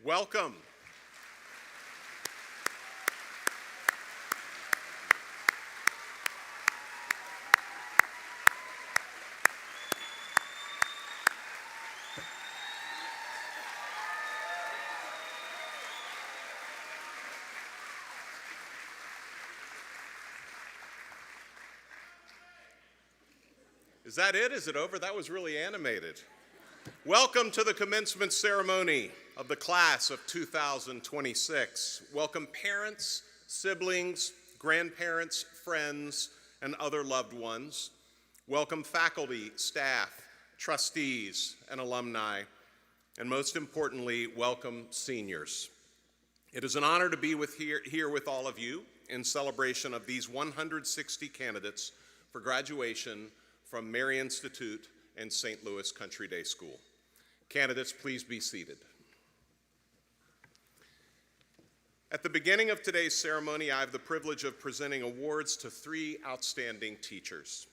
Welcome. Is that it? Is it over? That was really animated. Welcome to the commencement ceremony of the class of 2026. Welcome parents, siblings, grandparents, friends, and other loved ones. Welcome faculty, staff, trustees, and alumni. And most importantly, welcome seniors. It is an honor to be here with all of you in celebration of these 160 candidates for graduation from Mary Institute and St. Louis Country Day School. Candidates, please be seated. At the beginning of today's ceremony, I have the privilege of presenting awards to three outstanding teachers.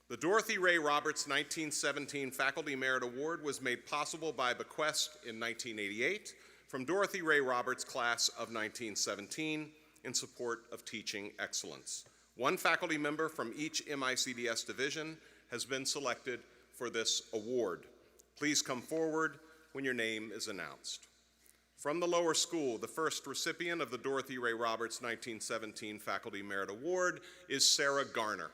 The Dorothy Ray Roberts 1917 Faculty Merit Award was made possible by a bequest in 1988 from Dorothy Ray Roberts' class of 1917 in support of teaching excellence. One faculty member from each MICDS division has been selected for this award. Please come forward when your name is announced. From the lower school, the first recipient of the Dorothy Ray Roberts 1917 Faculty Merit Award is Sarah Garner.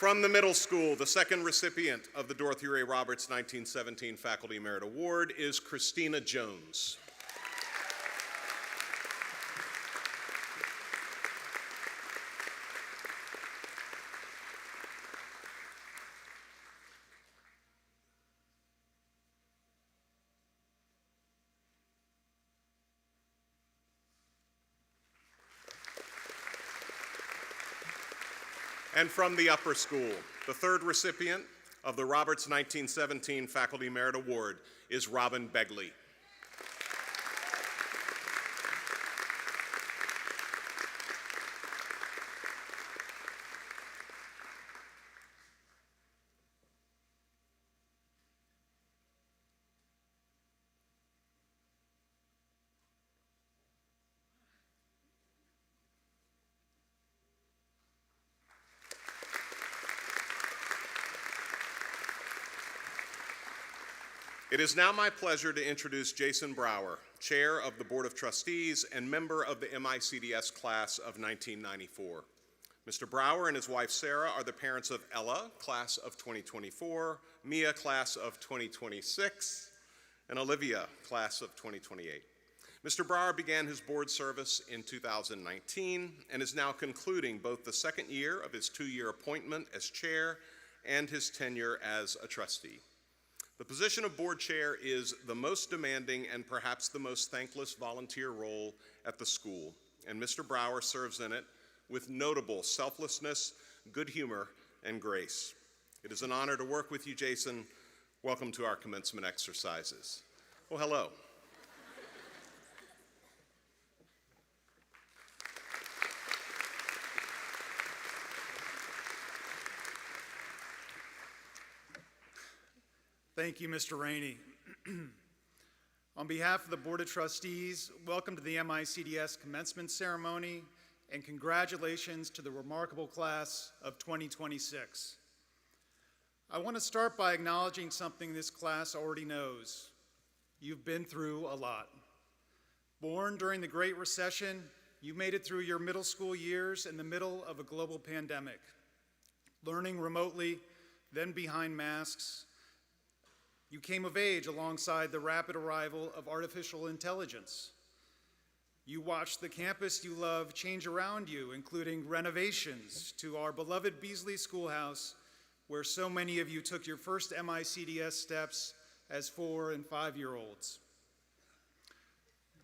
From the middle school, the second recipient of the Dorothy Ray Roberts 1917 Faculty Merit Award is Christina Jones. And from the upper school, the third recipient of the Roberts 1917 Faculty Merit Award is Robin Begley. It is now my pleasure to introduce Jason Brower, Chair of the Board of Trustees and member of the MICDS class of 1994. Mr. Brower and his wife Sarah are the parents of Ella, class of 2024, Mia, class of 2026, and Olivia, class of 2028. Mr. Brower began his board service in 2019 and is now concluding both the second year of his two-year appointment as chair and his tenure as a trustee. The position of board chair is the most demanding and perhaps the most thankless volunteer role at the school, and Mr. Brower serves in it with notable selflessness, good humor, and grace. It is an honor to work with you, Jason. Welcome to our commencement exercises. Well, hello. Thank you, Mr. Rainey. On behalf of the Board of Trustees, welcome to the MICDS Commencement Ceremony, and congratulations to the remarkable class of 2026. I want to start by acknowledging something this class already knows. You've been through a lot. Born during the Great Recession, you made it through your middle school years in the middle of a global pandemic. Learning remotely, then behind masks, you came of age alongside the rapid arrival of artificial intelligence. You watched the campus you love change around you, including renovations to our beloved Beasley Schoolhouse, where so many of you took your first MICDS steps as 4- and 5-year-olds.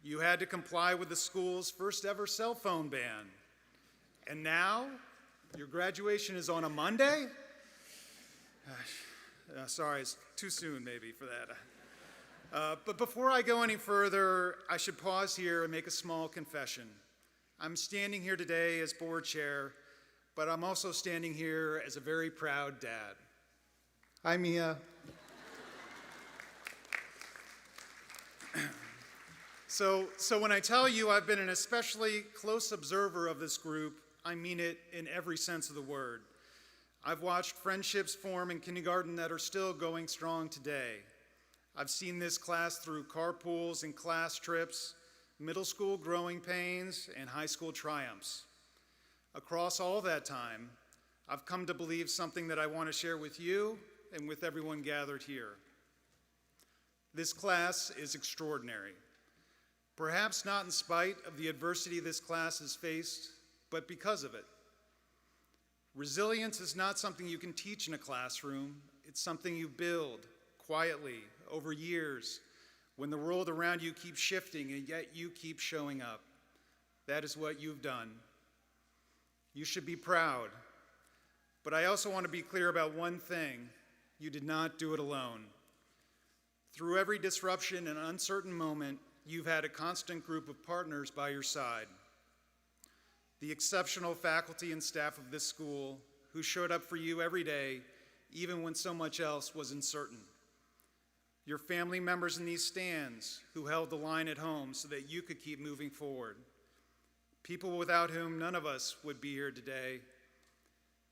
You had to comply with the school's first ever cell phone ban. And now, your graduation is on a Monday? Sorry, it's too soon maybe for that. But before I go any further, I should pause here and make a small confession. I'm standing here today as board chair, but I'm also standing here as a very proud dad. Hi, Mia. So when I tell you I've been an especially close observer of this group, I mean it in every sense of the word. I've watched friendships form in kindergarten that are still going strong today. I've seen this class through carpools and class trips, middle school growing pains, and high school triumphs. Across all that time, I've come to believe something that I want to share with you and with everyone gathered here. This class is extraordinary. Perhaps not in spite of the adversity this class has faced, but because of it. Resilience is not something you can teach in a classroom. It's something you build quietly over years when the world around you keeps shifting and yet you keep showing up. That is what you've done. You should be proud. But I also want to be clear about one thing. You did not do it alone. Through every disruption and uncertain moment, you've had a constant group of partners by your side. The exceptional faculty and staff of this school who showed up for you every day, even when so much else was uncertain. Your family members in these stands who held the line at home so that you could keep moving forward. People without whom none of us would be here today,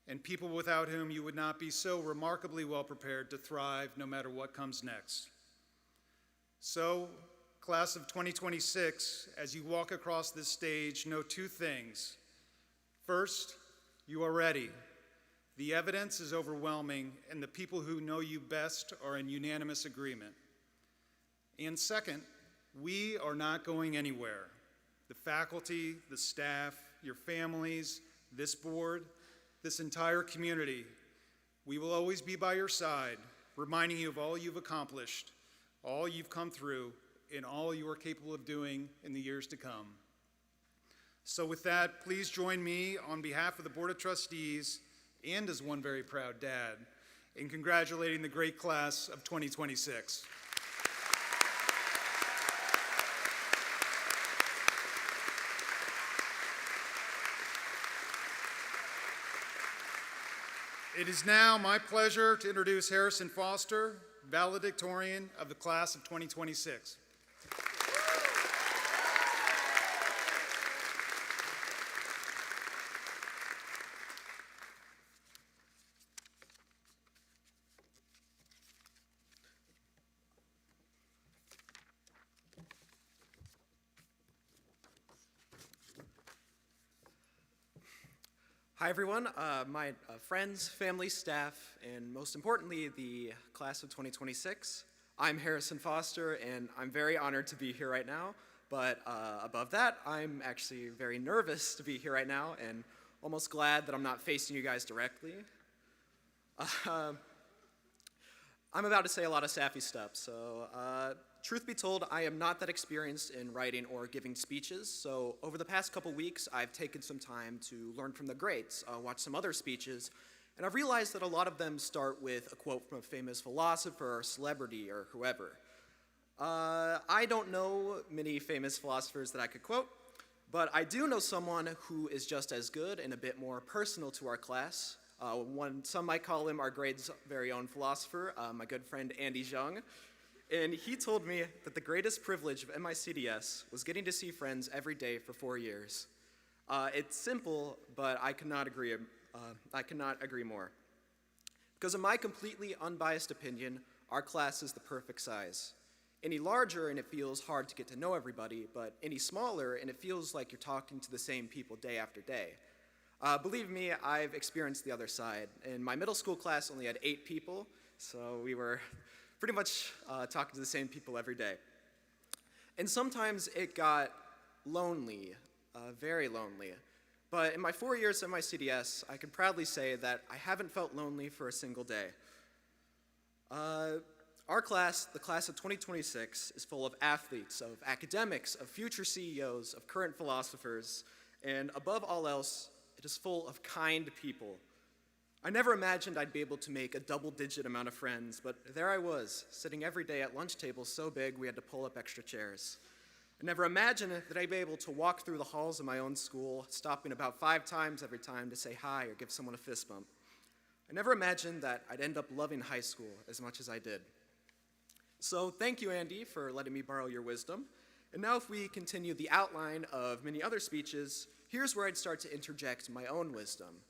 and people without whom you would not be so remarkably well prepared to thrive no matter what comes next. So, class of 2026, as you walk across this stage, know two things. First, you are ready. The evidence is overwhelming, and the people who know you best are in unanimous agreement. And second, we are not going anywhere. The faculty, the staff, your families, this board, this entire community, we will always be by your side, reminding you of all you've accomplished, all you've come through, and all you are capable of doing in the years to come. So with that, please join me on behalf of the Board of Trustees and as one very proud dad in congratulating the great class of 2026. It is now my pleasure to introduce Harrison Foster, valedictorian of the class of 2026. Hi everyone, my friends, family, staff, and most importantly, the class of 2026. I'm Harrison Foster, and I'm very honored to be here right now, but above that, I'm actually very nervous to be here right now, and almost glad that I'm not facing you guys directly. I'm about to say a lot of sappy stuff, so truth be told, I am not that experienced in writing or giving speeches, so over the past couple weeks, I've taken some time to learn from the greats, watch some other speeches, and I've realized that a lot of them start with a quote from a famous philosopher or celebrity or whoever. I don't know many famous philosophers that I could quote, but I do know someone who is just as good and a bit more personal to our class. Some might call him our grade's very own philosopher, my good friend Andy Zhang. And he told me that the greatest privilege of MICDS was getting to see friends every day for 4 years. It's simple, but I cannot agree more. Because in my completely unbiased opinion, our class is the perfect size. Any larger and it feels hard to get to know everybody, but any smaller and it feels like you're talking to the same people day after day. Believe me, I've experienced the other side. And my middle school class only had 8 people, so we were pretty much talking to the same people every day. And sometimes it got lonely, very lonely. But in my 4 years at MICDS, I can proudly say that I haven't felt lonely for a single day. Our class, the class of 2026, is full of athletes, of academics, of future CEOs, of current philosophers, and above all else, it is full of kind people. I never imagined I'd be able to make a double-digit amount of friends, but there I was, sitting every day at lunch tables so big we had to pull up extra chairs. I never imagined that I'd be able to walk through the halls of my own school, stopping about 5 times every time to say hi or give someone a fist bump. I never imagined that I'd end up loving high school as much as I did. So thank you, Andy, for letting me borrow your wisdom. And now if we continue the outline of many other speeches, here's where I'd start to interject my own wisdom.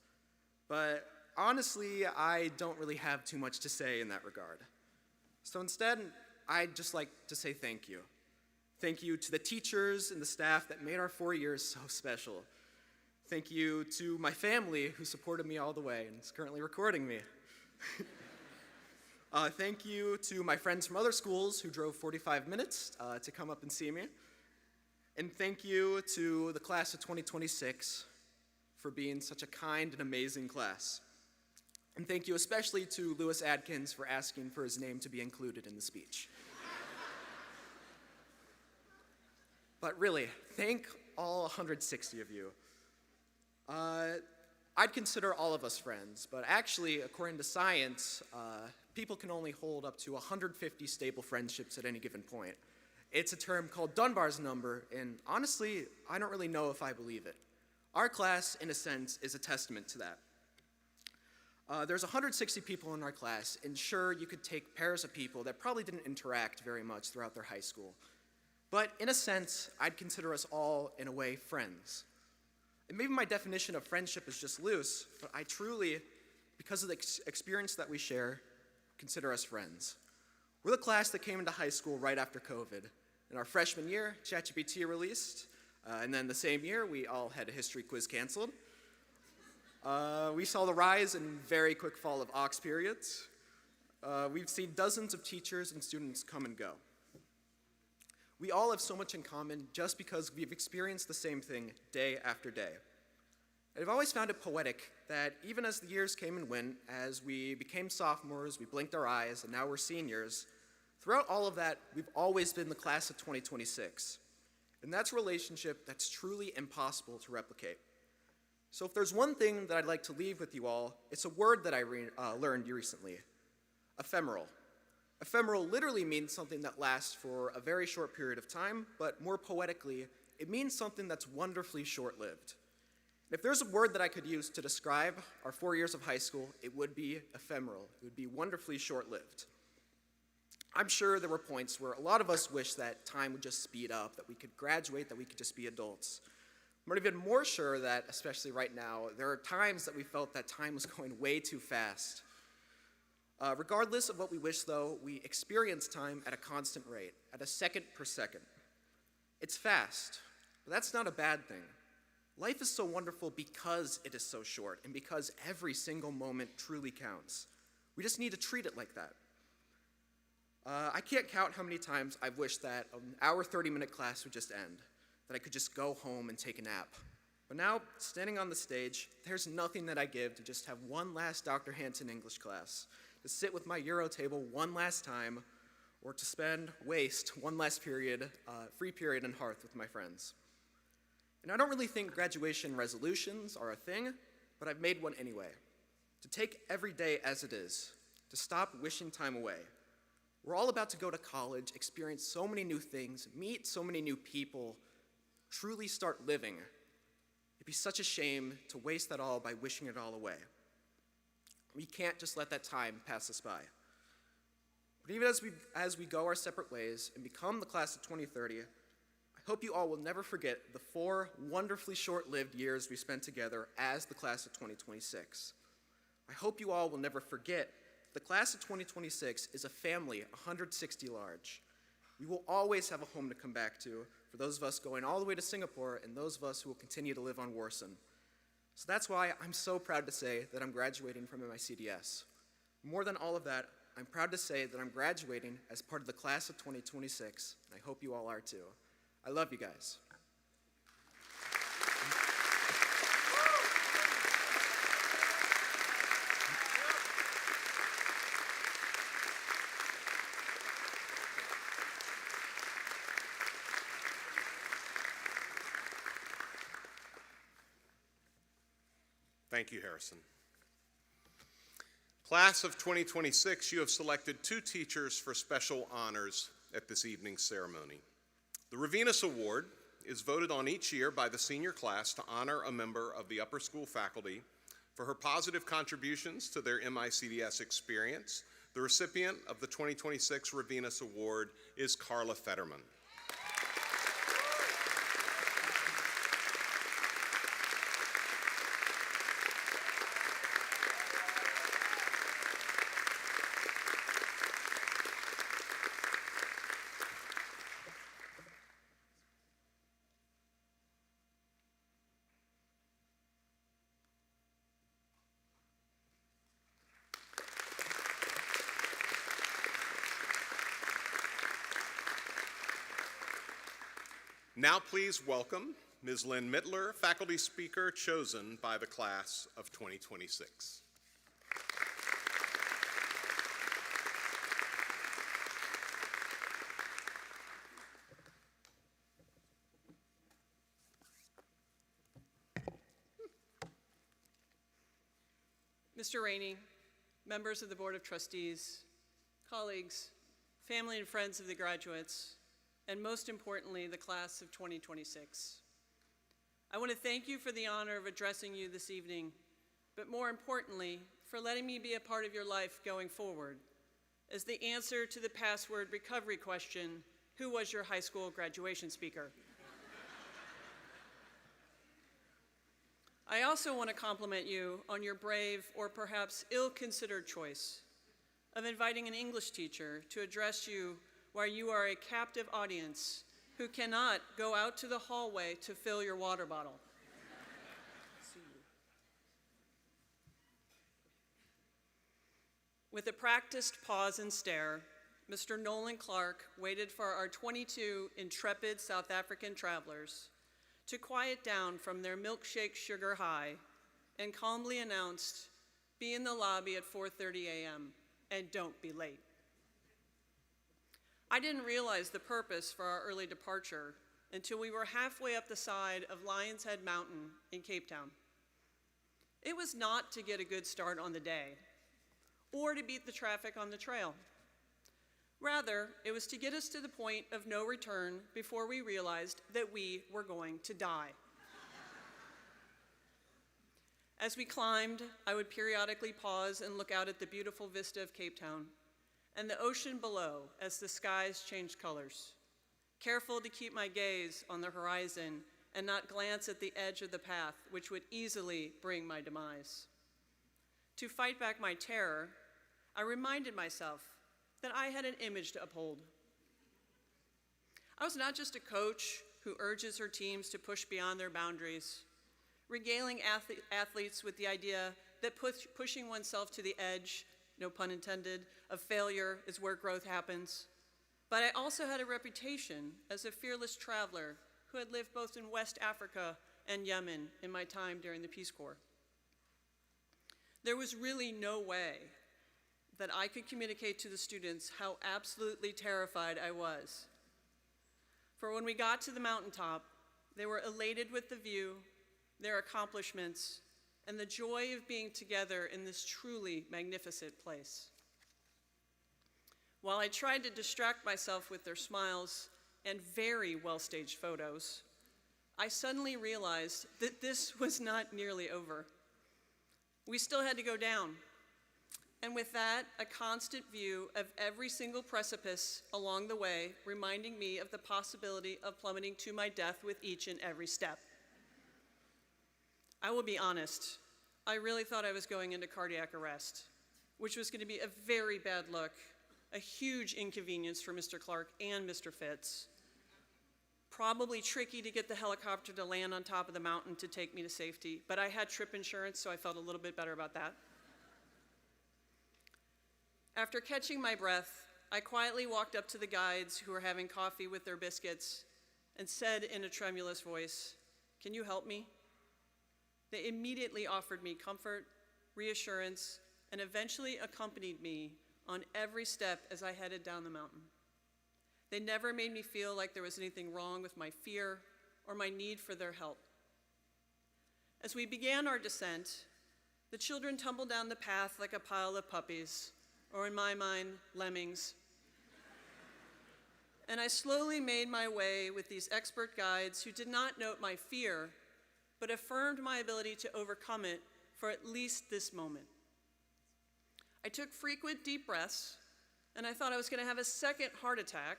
But honestly, I don't really have too much to say in that regard. So instead, I'd just like to say thank you. Thank you to the teachers and the staff that made our 4 years so special. Thank you to my family who supported me all the way and is currently recording me. Thank you to my friends from other schools who drove 45 minutes to come up and see me. And thank you to the class of 2026 for being such a kind and amazing class. And thank you especially to Lewis Adkins for asking for his name to be included in the speech. But really, thank all 160 of you. I'd consider all of us friends, but actually, according to science, people can only hold up to 150 stable friendships at any given point. It's a term called Dunbar's number, and honestly, I don't really know if I believe it. Our class, in a sense, is a testament to that. There's 160 people in our class, and sure, you could take pairs of people that probably didn't interact very much throughout their high school. But in a sense, I'd consider us all, in a way, friends. And maybe my definition of friendship is just loose, but I truly, because of the experience that we share, consider us friends. We're the class that came into high school right after COVID. In our freshman year, ChatGPT released, and then the same year, we all had a history quiz canceled. We saw the rise and very quick fall of aux periods. We've seen dozens of teachers and students come and go. We all have so much in common just because we've experienced the same thing day after day. I've always found it poetic that even as the years came and went, as we became sophomores, we blinked our eyes, and now we're seniors, throughout all of that, we've always been the class of 2026. And that's a relationship that's truly impossible to replicate. So if there's one thing that I'd like to leave with you all, it's a word that I learned recently: ephemeral. Ephemeral literally means something that lasts for a very short period of time, but more poetically, it means something that's wonderfully short-lived. If there's a word that I could use to describe our 4 years of high school, it would be ephemeral. It would be wonderfully short-lived. I'm sure there were points where a lot of us wish that time would just speed up, that we could graduate, that we could just be adults. I'm even more sure that, especially right now, there are times that we felt that time was going way too fast. Regardless of what we wish, though, we experience time at a constant rate, at a second per second. It's fast, but that's not a bad thing. Life is so wonderful because it is so short, and because every single moment truly counts. We just need to treat it like that. I can't count how many times I've wished that an hour 30-minute class would just end, that I could just go home and take a nap. But now, standing on the stage, there's nothing that I give to just have one last Dr. Hanson English class, to sit with my Euro table one last time, or to waste one last period, free period in Hearth with my friends. And I don't really think graduation resolutions are a thing, but I've made one anyway. To take every day as it is, to stop wishing time away. We're all about to go to college, experience so many new things, meet so many new people, truly start living. It'd be such a shame to waste that all by wishing it all away. We can't just let that time pass us by. But even as we go our separate ways and become the class of 2030, I hope you all will never forget the 4 wonderfully short-lived years we spent together as the class of 2026. I hope you all will never forget the class of 2026 is a family 160 large. We will always have a home to come back to for those of us going all the way to Singapore and those of us who will continue to live on Warson. So that's why I'm so proud to say that I'm graduating from MICDS. More than all of that, I'm proud to say that I'm graduating as part of the class of 2026, and I hope you all are too. I love you guys. Thank you, Harrison. Class of 2026, you have selected 2 teachers for special honors at this evening's ceremony. The Ravenous Award is voted on each year by the senior class to honor a member of the upper school faculty for her positive contributions to their MICDS experience. The recipient of the 2026 Ravenous Award is Carla Fetterman. Now please welcome Ms. Lynn Mittler, faculty speaker chosen by the class of 2026. Mr. Rainey, members of the Board of Trustees, colleagues, family and friends of the graduates, and most importantly, the class of 2026. I want to thank you for the honor of addressing you this evening, but more importantly, for letting me be a part of your life going forward as the answer to the password recovery question, who was your high school graduation speaker? I also want to compliment you on your brave or perhaps ill-considered choice of inviting an English teacher to address you while you are a captive audience who cannot go out to the hallway to fill your water bottle. With a practiced pause and stare, Mr. Nolan Clark waited for our 22 intrepid South African travelers to quiet down from their milkshake sugar high and calmly announced, "Be in the lobby at 4:30 a.m. and don't be late." I didn't realize the purpose for our early departure until we were halfway up the side of Lion's Head Mountain in Cape Town. It was not to get a good start on the day or to beat the traffic on the trail. Rather, it was to get us to the point of no return before we realized that we were going to die. As we climbed, I would periodically pause and look out at the beautiful vista of Cape Town and the ocean below as the skies changed colors, careful to keep my gaze on the horizon and not glance at the edge of the path, which would easily bring my demise. To fight back my terror, I reminded myself that I had an image to uphold. I was not just a coach who urges her teams to push beyond their boundaries, regaling athletes with the idea that pushing oneself to the edge, no pun intended, of failure is where growth happens. But I also had a reputation as a fearless traveler who had lived both in West Africa and Yemen in my time during the Peace Corps. There was really no way that I could communicate to the students how absolutely terrified I was. For when we got to the mountaintop, they were elated with the view, their accomplishments, and the joy of being together in this truly magnificent place. While I tried to distract myself with their smiles and very well-staged photos, I suddenly realized that this was not nearly over. We still had to go down. And with that, a constant view of every single precipice along the way, reminding me of the possibility of plummeting to my death with each and every step. I will be honest, I really thought I was going into cardiac arrest, which was going to be a very bad look, a huge inconvenience for Mr. Clark and Mr. Fitz. Probably tricky to get the helicopter to land on top of the mountain to take me to safety, but I had trip insurance, so I felt a little bit better about that. After catching my breath, I quietly walked up to the guides who were having coffee with their biscuits and said in a tremulous voice, "Can you help me?" They immediately offered me comfort, reassurance, and eventually accompanied me on every step as I headed down the mountain. They never made me feel like there was anything wrong with my fear or my need for their help. As we began our descent, The children tumbled down the path like a pile of puppies, or in my mind, lemmings. And I slowly made my way with these expert guides who did not note my fear, but affirmed my ability to overcome it for at least this moment. I took frequent deep breaths, and I thought I was going to have a second heart attack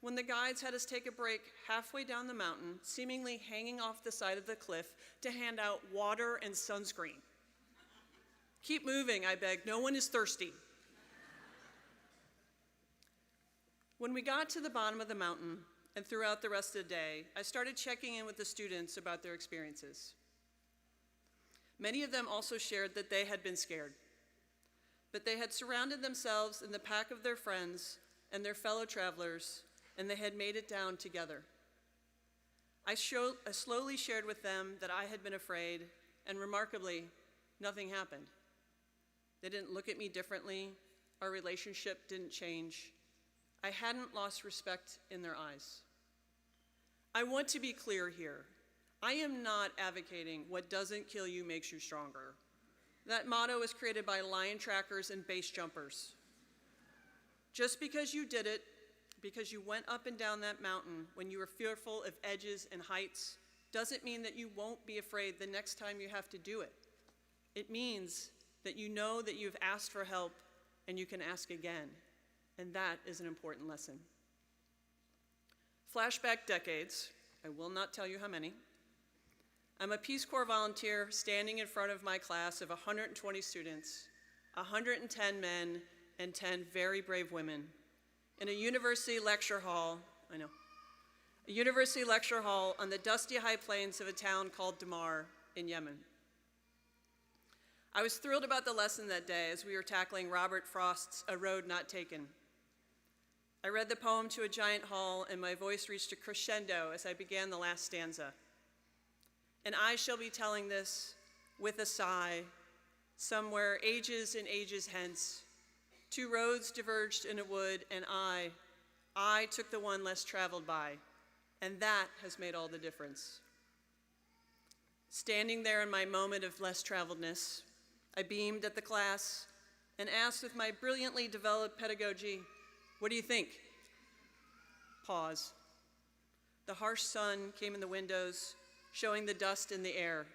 when the guides had us take a break halfway down the mountain, seemingly hanging off the side of the cliff to hand out water and sunscreen. Keep moving, I begged. No one is thirsty. When we got to the bottom of the mountain and throughout the rest of the day, I started checking in with the students about their experiences. Many of them also shared that they had been scared, but they had surrounded themselves in the pack of their friends and their fellow travelers, and they had made it down together. I slowly shared with them that I had been afraid, and remarkably, nothing happened. They didn't look at me differently. Our relationship didn't change. I hadn't lost respect in their eyes. I want to be clear here. I am not advocating what doesn't kill you makes you stronger. That motto was created by lion trackers and base jumpers. Just because you did it, because you went up and down that mountain when you were fearful of edges and heights, doesn't mean that you won't be afraid the next time you have to do it. It means that you know that you've asked for help and you can ask again. And that is an important lesson. Flashback decades, I will not tell you how many. I'm a Peace Corps volunteer standing in front of my class of 120 students, 110 men and 10 very brave women in a university lecture hall, a university lecture hall on the dusty high plains of a town called Damar in Yemen. I was thrilled about the lesson that day as we were tackling Robert Frost's A Road Not Taken. I read the poem to a giant hall, and my voice reached a crescendo as I began the last stanza. And I shall be telling this with a sigh, somewhere ages and ages hence. Two roads diverged in a wood, and I took the one less traveled by, and that has made all the difference. Standing there in my moment of less traveledness, I beamed at the class and asked with my brilliantly developed pedagogy, "What do you think?" Pause. The harsh sun came in the windows, showing the dust in the air.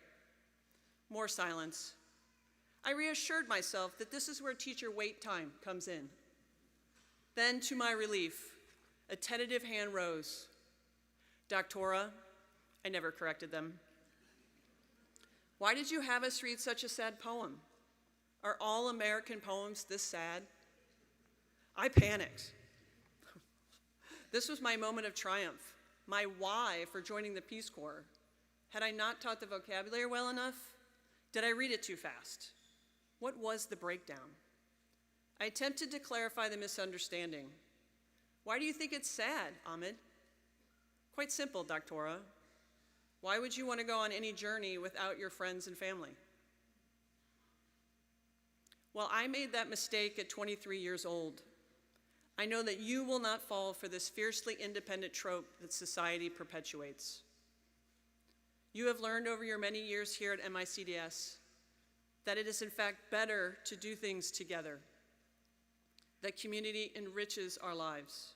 More silence. I reassured myself that this is where teacher wait time comes in. Then, to my relief, a tentative hand rose. "Doctora," I never corrected them. "Why did you have us read such a sad poem? Are all American poems this sad?" I panicked. This was my moment of triumph, my why for joining the Peace Corps. Had I not taught the vocabulary well enough? Did I read it too fast? What was the breakdown? I attempted to clarify the misunderstanding. "Why do you think it's sad, Ahmed?" "Quite simple, Doctora. Why would you want to go on any journey without your friends and family?" Well, I made that mistake at 23 years old. I know that you will not fall for this fiercely independent trope that society perpetuates. You have learned over your many years here at MICDS that it is in fact better to do things together, that community enriches our lives.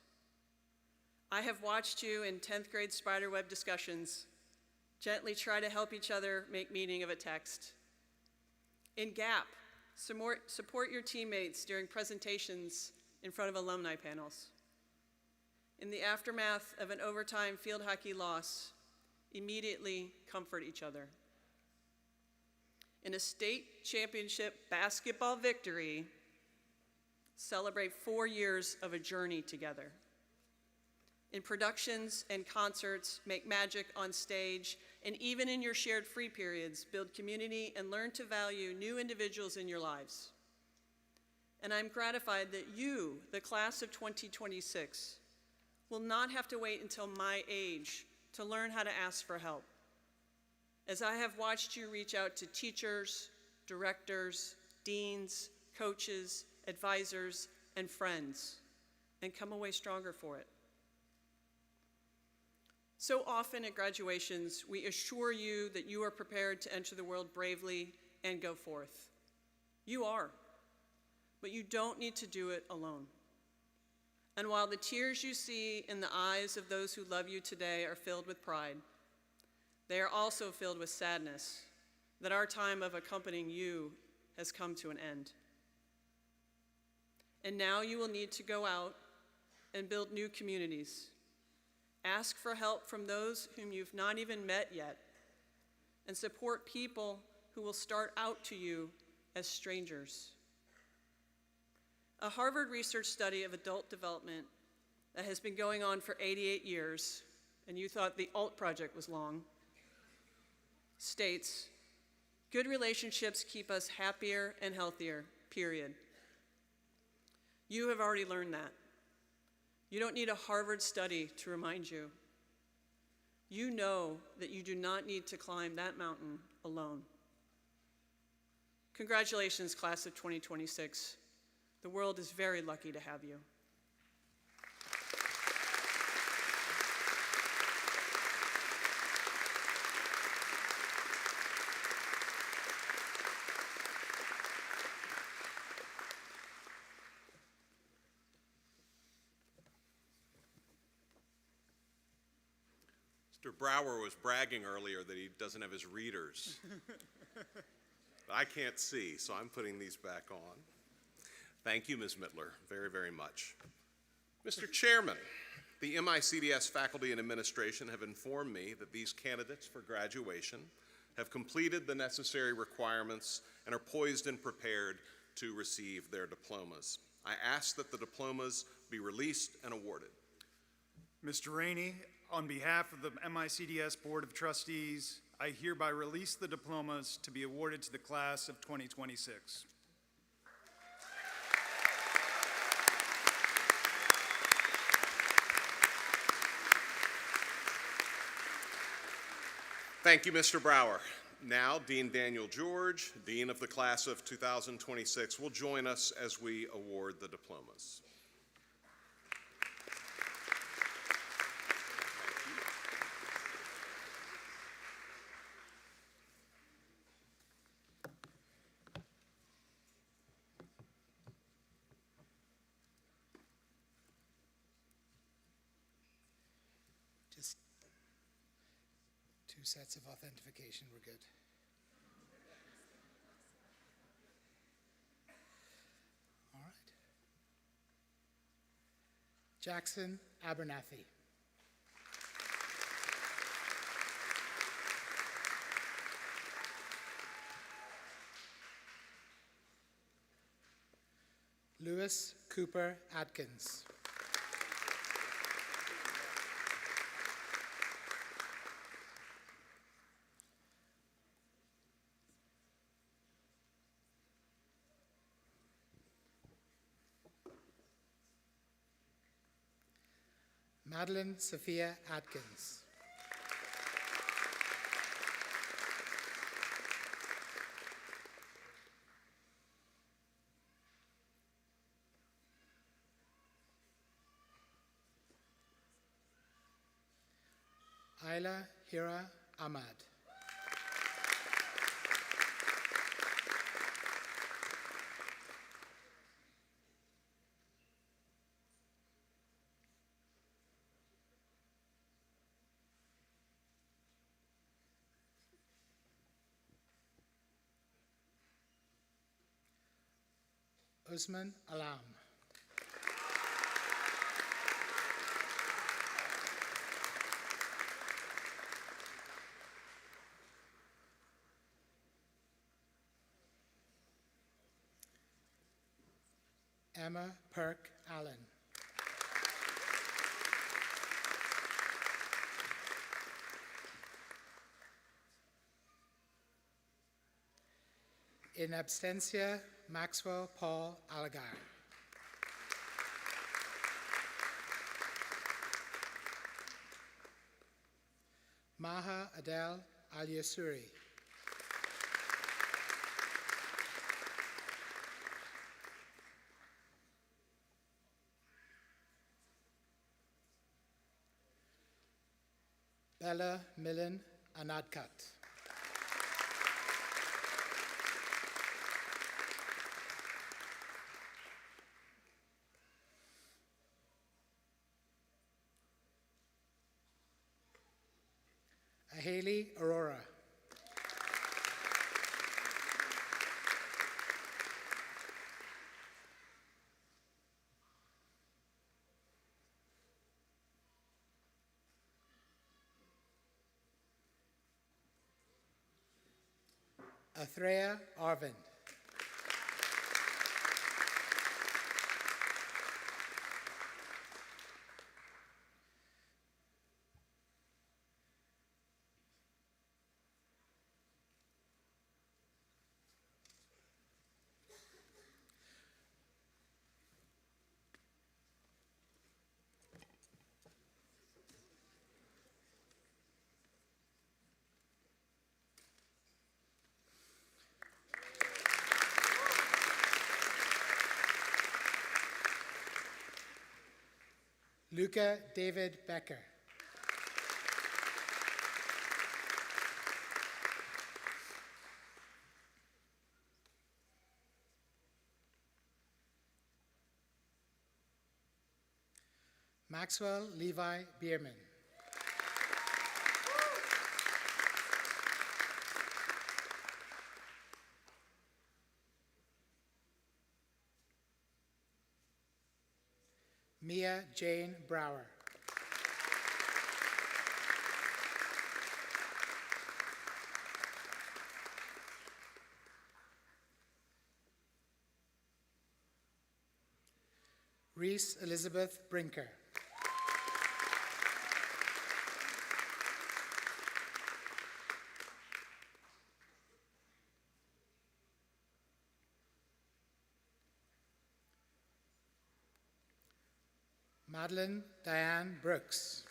I have watched you in 10th grade spiderweb discussions gently try to help each other make meaning of a text. In GAP, support your teammates during presentations in front of alumni panels. In the aftermath of an overtime field hockey loss, immediately comfort each other. In a state championship basketball victory, celebrate 4 years of a journey together. In productions and concerts, make magic on stage, and even in your shared free periods, build community and learn to value new individuals in your lives. And I'm gratified that you, the class of 2026, will not have to wait until my age to learn how to ask for help. As I have watched you reach out to teachers, directors, deans, coaches, advisors, and friends, and come away stronger for it. So often at graduations, we assure you that you are prepared to enter the world bravely and go forth. You are, but you don't need to do it alone. And while the tears you see in the eyes of those who love you today are filled with pride, they are also filled with sadness that our time of accompanying you has come to an end. And now you will need to go out and build new communities. Ask for help from those whom you've not even met yet, and support people who will start out to you as strangers. A Harvard research study of adult development that has been going on for 88 years, and you thought the ALT project was long, states, good relationships keep us happier and healthier, period. You have already learned that. You don't need a Harvard study to remind you. You know that you do not need to climb that mountain alone. Congratulations, class of 2026. The world is very lucky to have you. Mr. Brower was bragging earlier that he doesn't have his readers. I can't see, so I'm putting these back on. Thank you, Ms. Mittler, very, very much. Mr. Chairman, the MICDS faculty and administration have informed me that these candidates for graduation have completed the necessary requirements and are poised and prepared to receive their diplomas. I ask that the diplomas be released and awarded. Mr. Rainey, on behalf of the MICDS Board of Trustees, I hereby release the diplomas to be awarded to the class of 2026. Thank you, Mr. Brower. Now, Dean Daniel George, Dean of the Class of 2026, will join us as we award the diplomas. Just 2 sets of authentication, we're good. All right. Jackson Abernathy. Lewis Cooper Atkins. Madeline Sophia Atkins. Ayla Hira Ahmad. Usman Alam. Emma Perk Allen. In absentia, Maxwell Paul Alagar. Maha Adel Al-Yasuri. Bella Millen Anadkat. Haley Aurora. Athrea Arvind. Luca David Becker. Maxwell Levi Bierman. Mia Jane Brower. Reese Elizabeth Brinker. Madeline Diane Brooks.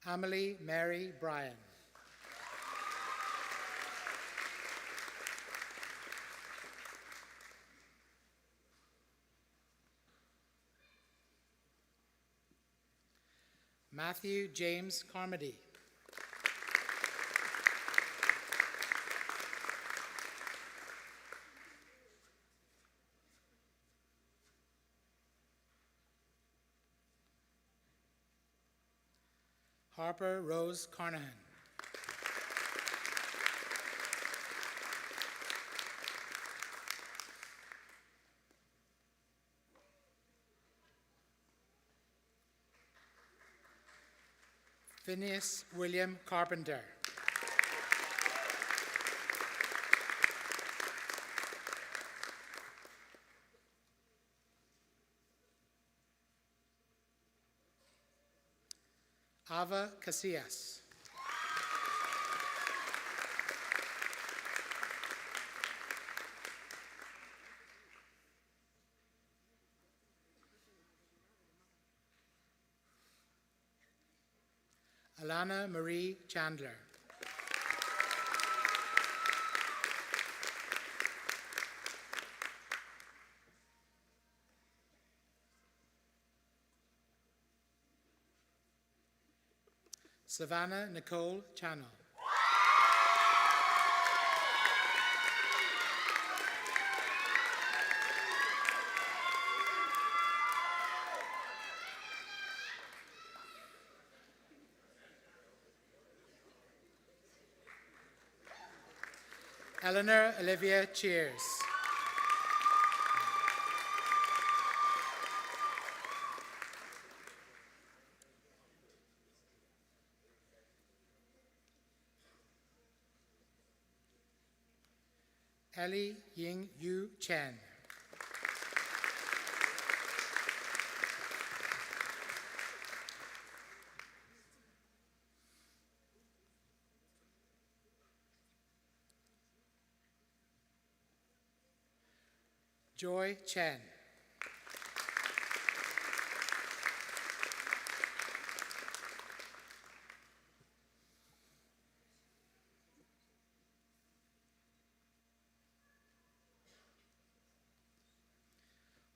Amelie Mary Bryan. Matthew James Carmody. Harper Rose Carnahan. Phineas William Carpenter. Ava Casillas. Alana Marie Chandler. Savannah Nicole Channel. Eleanor Olivia Cheers. Ellie Ying Yu Chen. Joy Chen.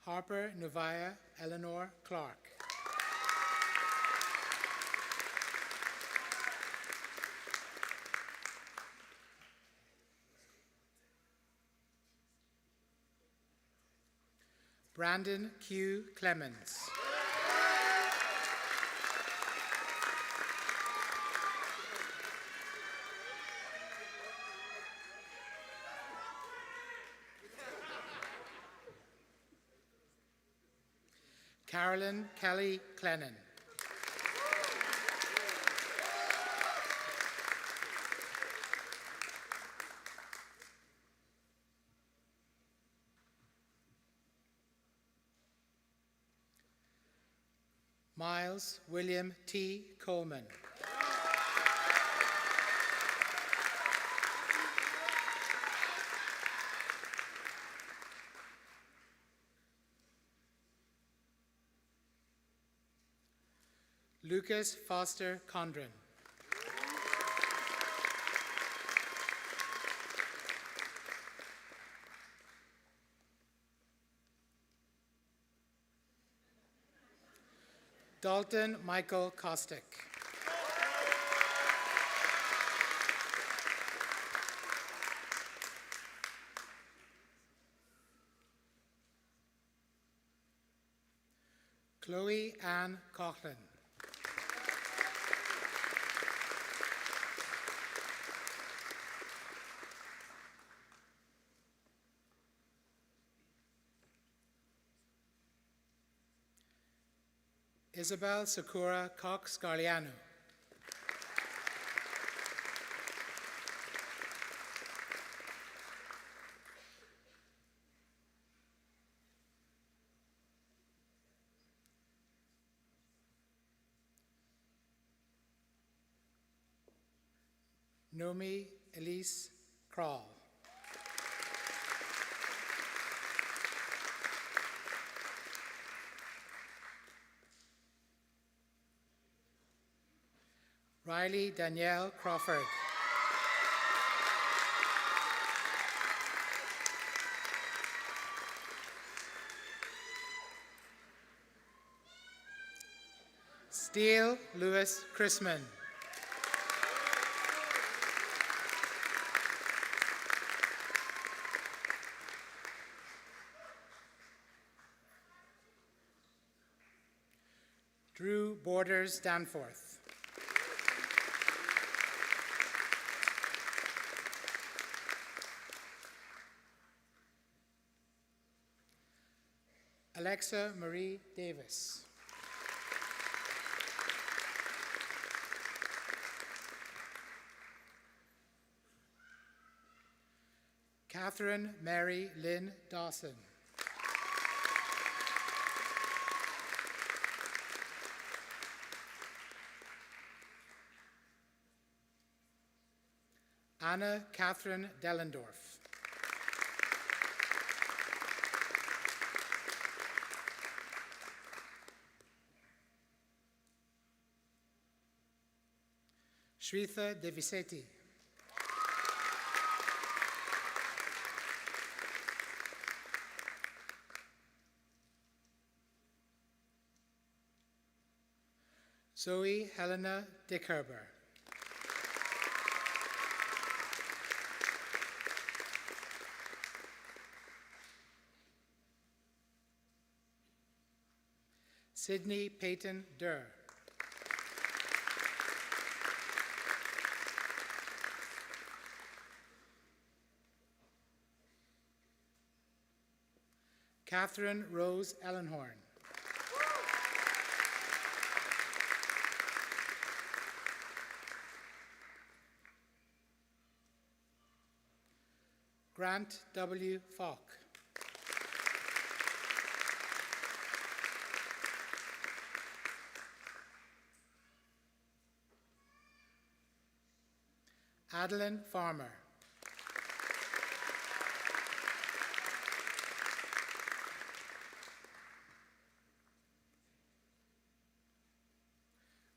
Harper Novaya Eleanor Clark. Brandon Q. Clemens. Carolyn Kelly Clennon. Miles William T. Coleman. Lucas Foster Condren. Dalton Michael Kostick. Chloe Ann Coughlin. Isabel Sakura Cox Garliano. Nomi Elise Krall. Riley Danielle Crawford. Steele Lewis Chrisman. Drew Borders Danforth. Alexa Marie Davis. Catherine Mary Lynn Dawson. Anna Catherine Dellendorf. Shritha Deviseti. Zoe Helena Dickherber. Sydney Peyton Durr. Catherine Rose Ellenhorn. Grant W. Falk. Adeline Farmer.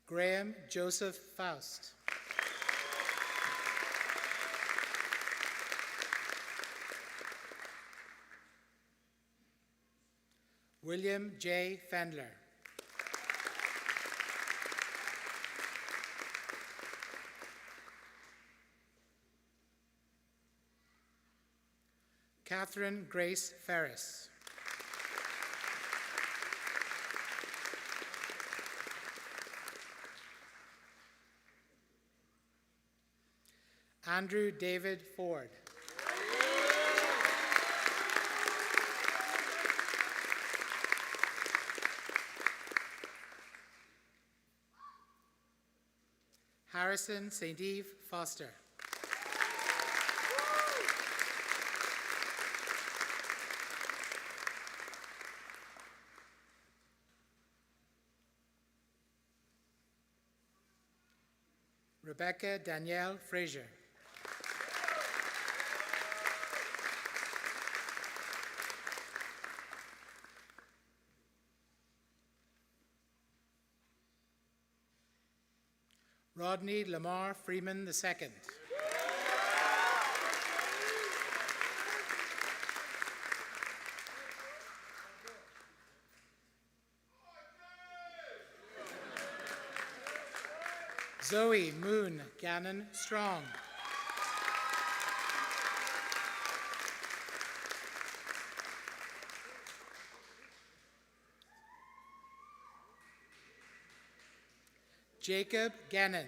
Graham Joseph Faust. William J. Fendler. Catherine Grace Ferris. Andrew David Ford. Harrison St. Eve Foster. Rebecca Danielle Frazier. Rodney Lamar Freeman II. Zoe Moon Gannon Strong. Jacob Gannon.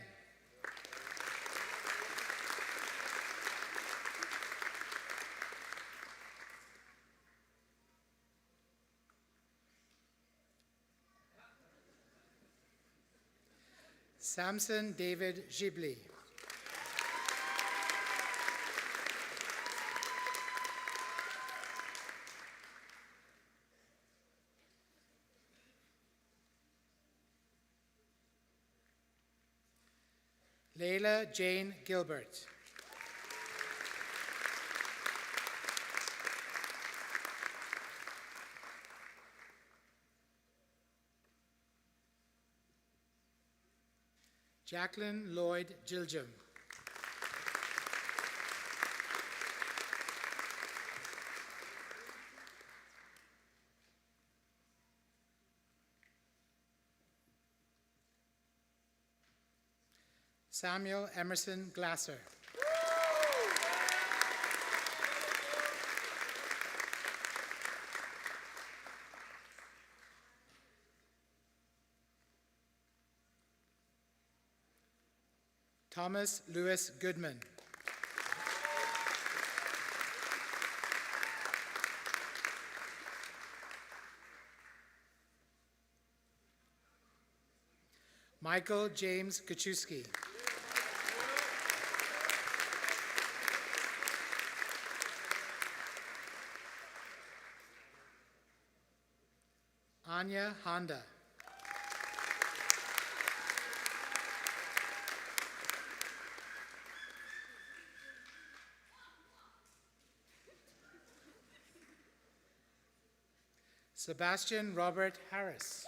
Samson David Gibli. Layla Jane Gilbert. Jacqueline Lloyd Giljam. Samuel Emerson Glasser. Thomas Lewis Goodman. Michael James Kaczewski. Anya Honda. Sebastian Robert Harris.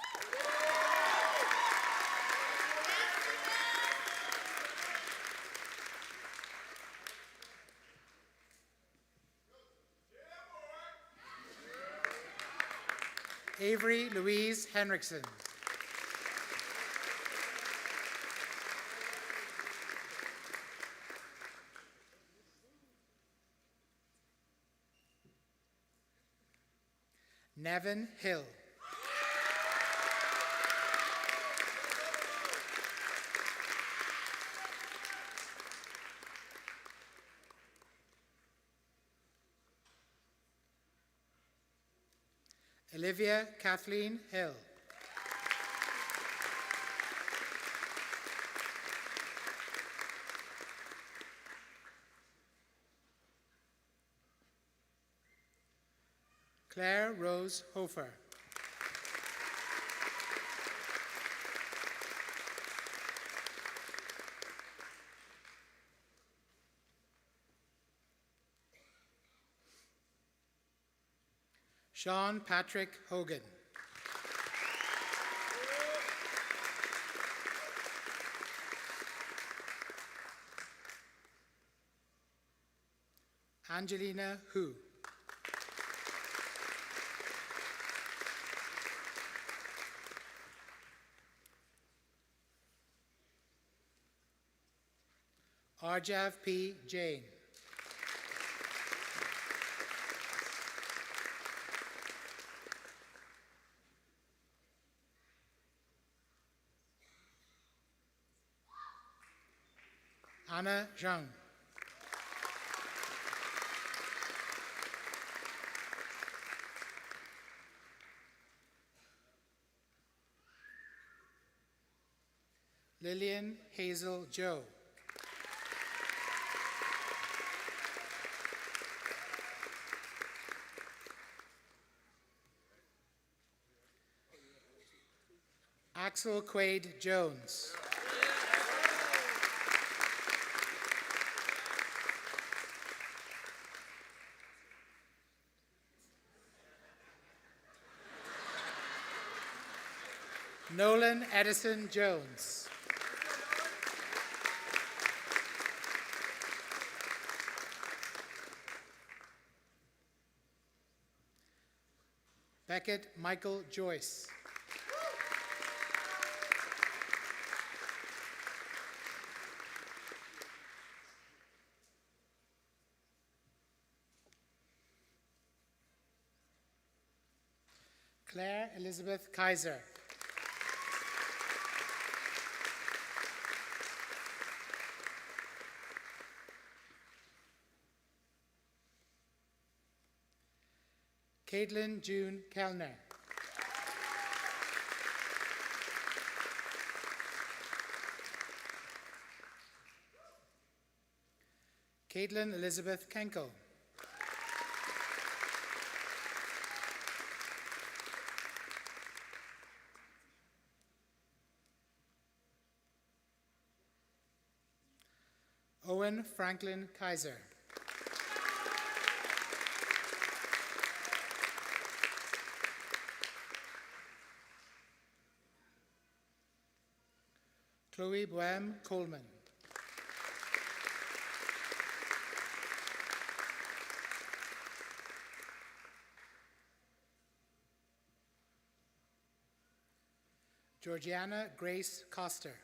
Avery Louise Henriksen. Nevin Hill. Olivia Kathleen Hill. Claire Rose Hofer. Sean Patrick Hogan. Angelina Hu. Arjav P. Jain. Anna Zhang. Lillian Hazel Joe. Axel Quaid Jones. Nolan Edison Jones. Beckett Michael Joyce. Claire Elizabeth Kaiser. Caitlin June Kellner. Caitlin Elizabeth Kenkel. Owen Franklin Kaiser. Chloe Boehm Coleman. Georgiana Grace Coster.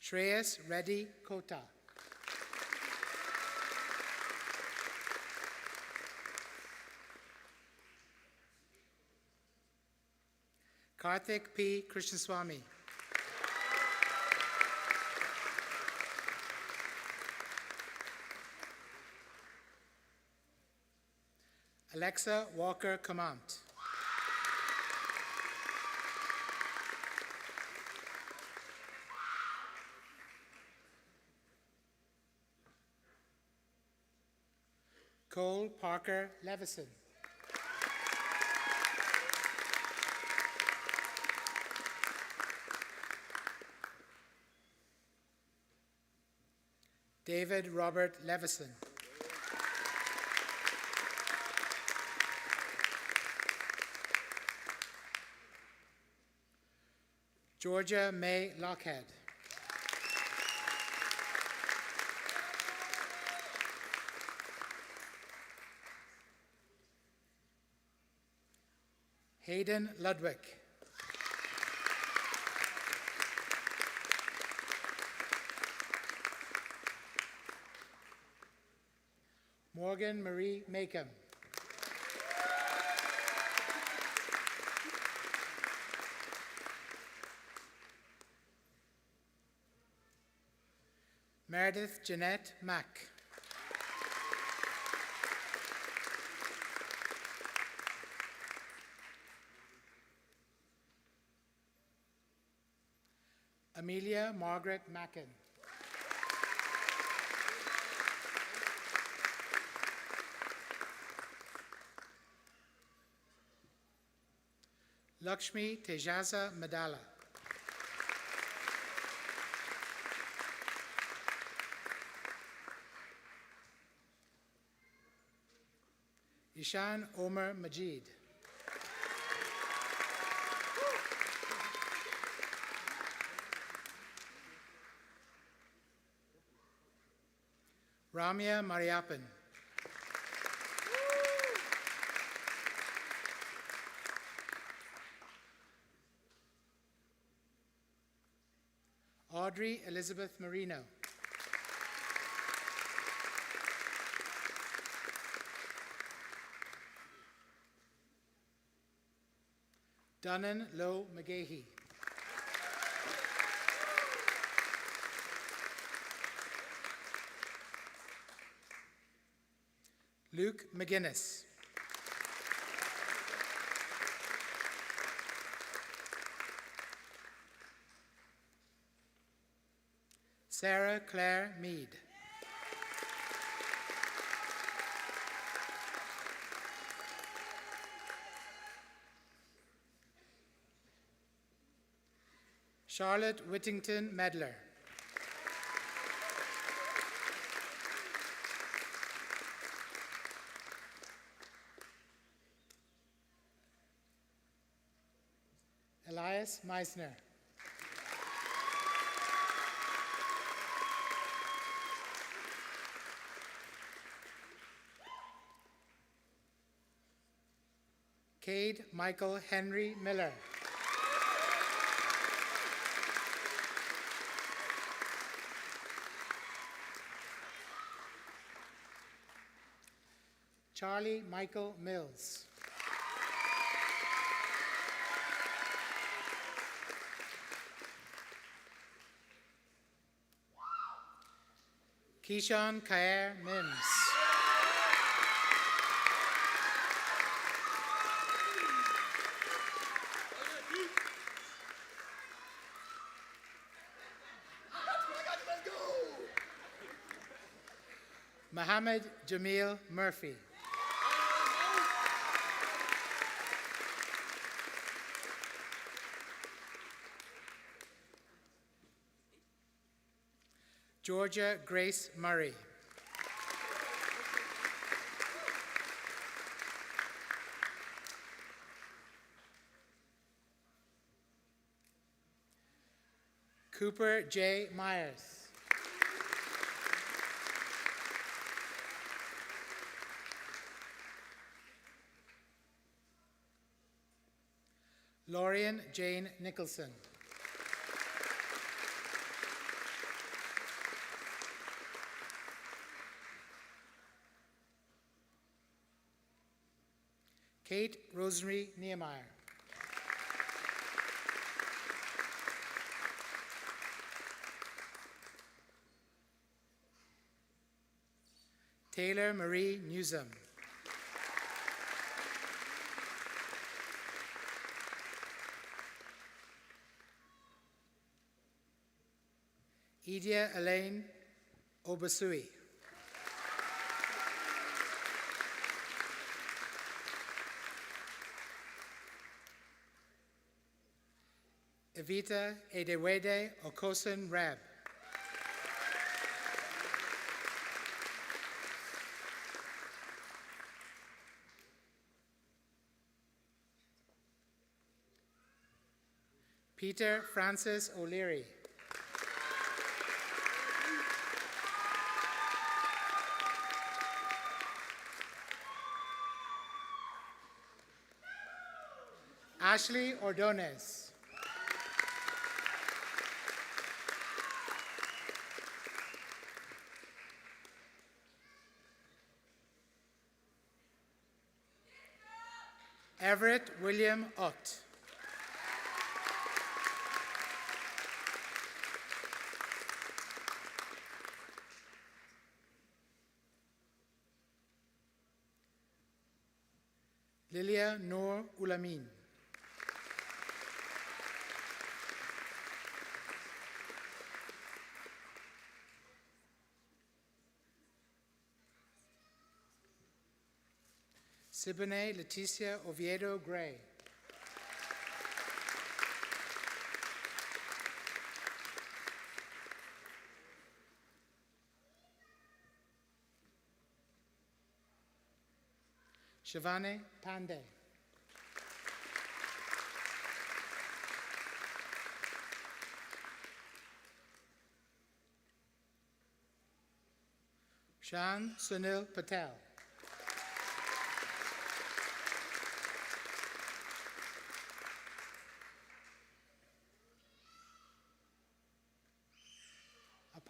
Shreyas Reddy Kota. Karthik P. Krishnaswamy. Alexa Walker Comant. Cole Parker Levison. David Robert Levison. Georgia May Lockhead. Hayden Ludwig. Morgan Marie Macomb. Meredith Jeanette Mack. Amelia Margaret Mackin. Lakshmi Tejaza Madala. Ishan Omar Majid. Ramya Mariappan. Audrey Elizabeth Marino. Dunnan Lowe McGahey. Luke McGinnis. Sarah Claire Mead. Charlotte Whittington Medler. Elias Meisner. Cade Michael Henry Miller. Charlie Michael Mills. Keyshawn Kair Mims. Mohammed Jamil Murphy. Georgia Grace Murray. Cooper J. Myers. Lorian Jane Nicholson. Kate Rosemary Niemeyer. Taylor Marie Newsom. Edia Elaine Obasui. Evita Edewede Okosun Rab. Peter Francis O'Leary. Ashley Ordonez. Everett William Ott. Lilia Noor Ulamin. Siboney Leticia Oviedo Gray. Shivani Pandey. Shan Sunil Patel.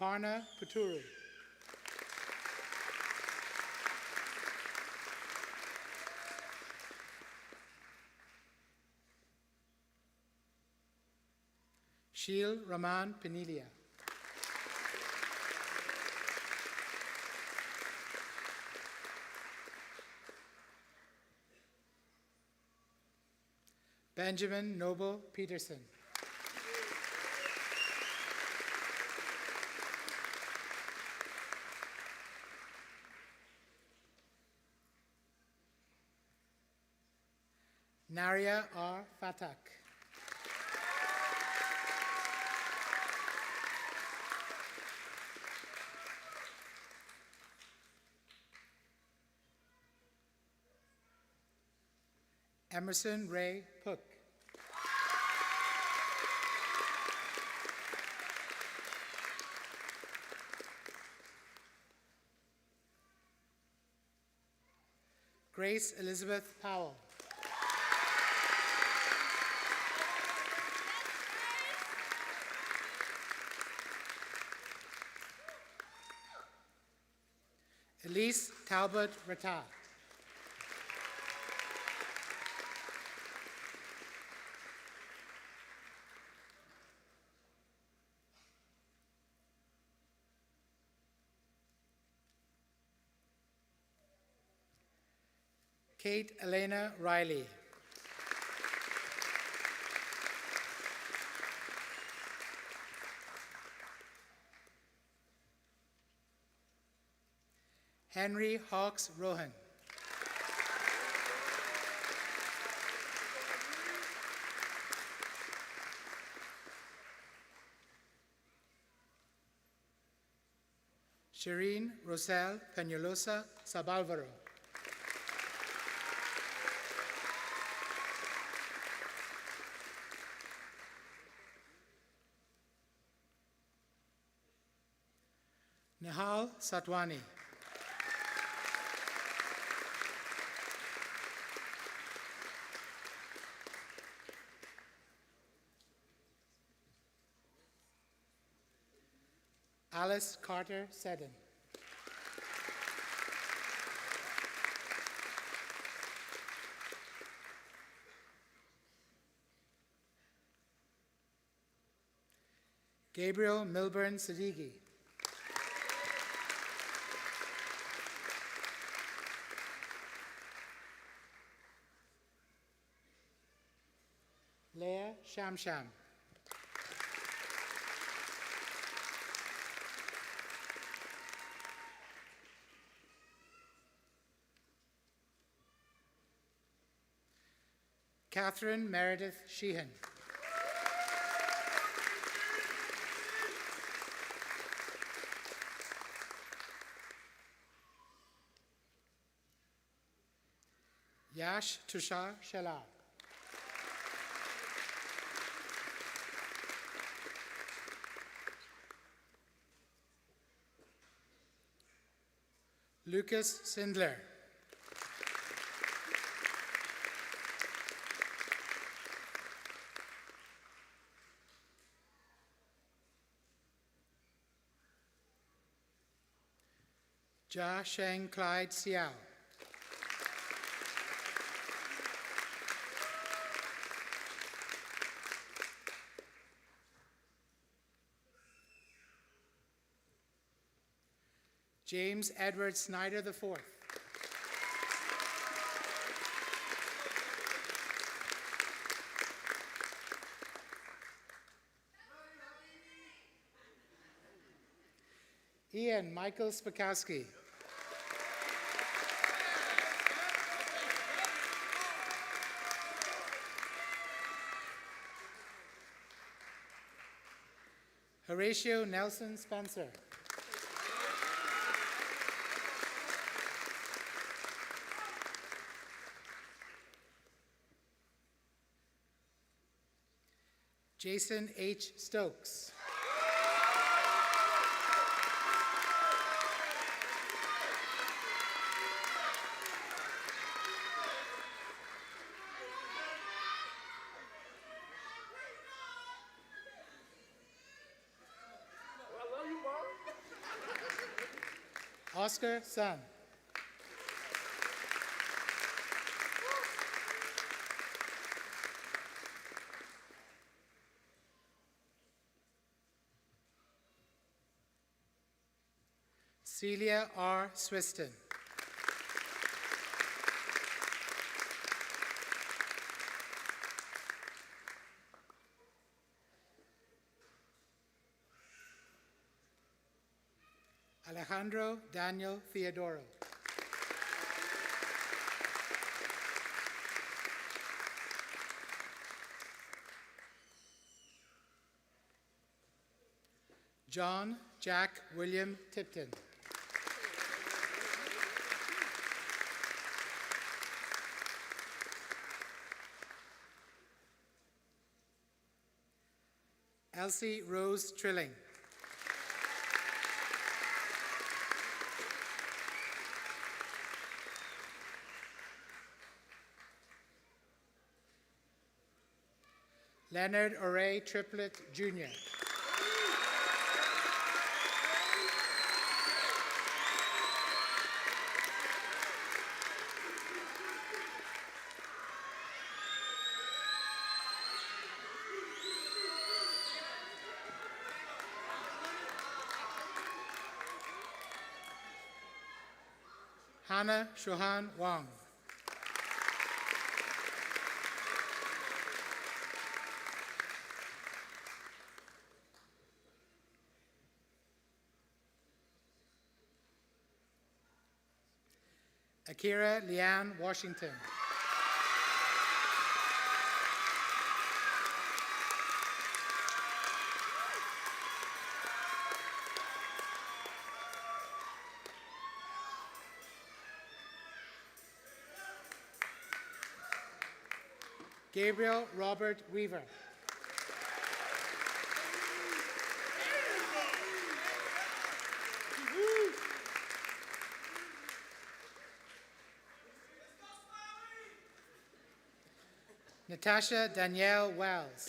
Aparna Paturu. Sheil Raman Penilia. Benjamin Noble Peterson. Naria R. Fatak. Emerson Ray Pook. Grace Elizabeth Powell. Elise Talbot Rata. Kate Elena Riley. Henry Hawks Rohan. Shireen Rosel Peñalosa Sabalvaro. Nihal Satwani. Alice Carter Seddon. Gabriel Milburn Siddiqui. Leah Shamsham. Catherine Meredith Sheehan. Yash Tushar Shelah. Lucas Sindler. Ja Sheng Clyde Siao. James Edward Snyder IV. Ian Michael Spakowski. Horatio Nelson Spencer. Jason H. Stokes. Oscar Sun. Celia R. Swiston. Alejandro Daniel Theodoro. John Jack William Tipton. Elsie Rose Trilling. Leonard Oray Triplett, Jr. Hannah Shohan Wang. Akira Leanne Washington. Gabriel Robert Weaver. Natasha Danielle Wells.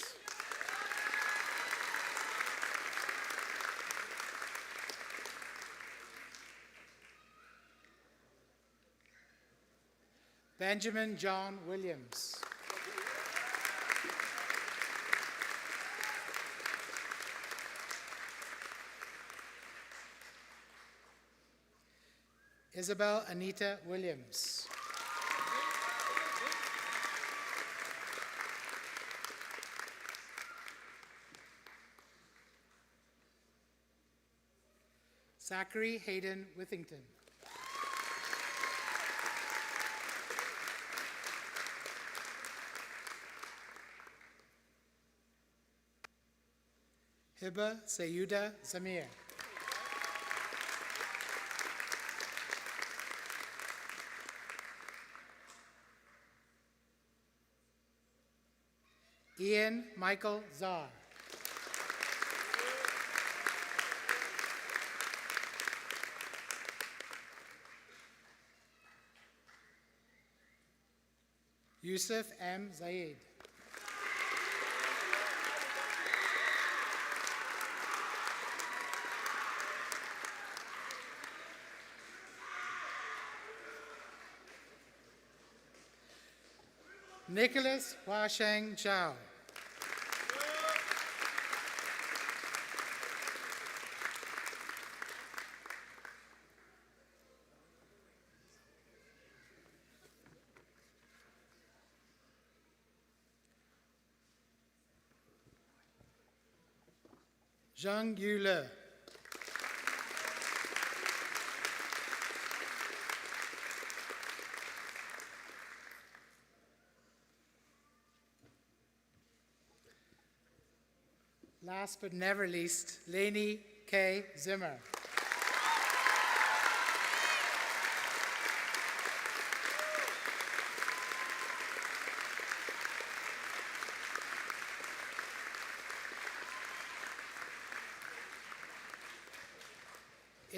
Benjamin John Williams. Isabel Anita Williams. Zachary Hayden Withington. Hiba Sayuda Zamir. Ian Michael Czar. Yusuf M. Zaid. Nicholas Huasheng Zhao. Zhang Yu Le. Last but never least, Lainey K. Zimmer.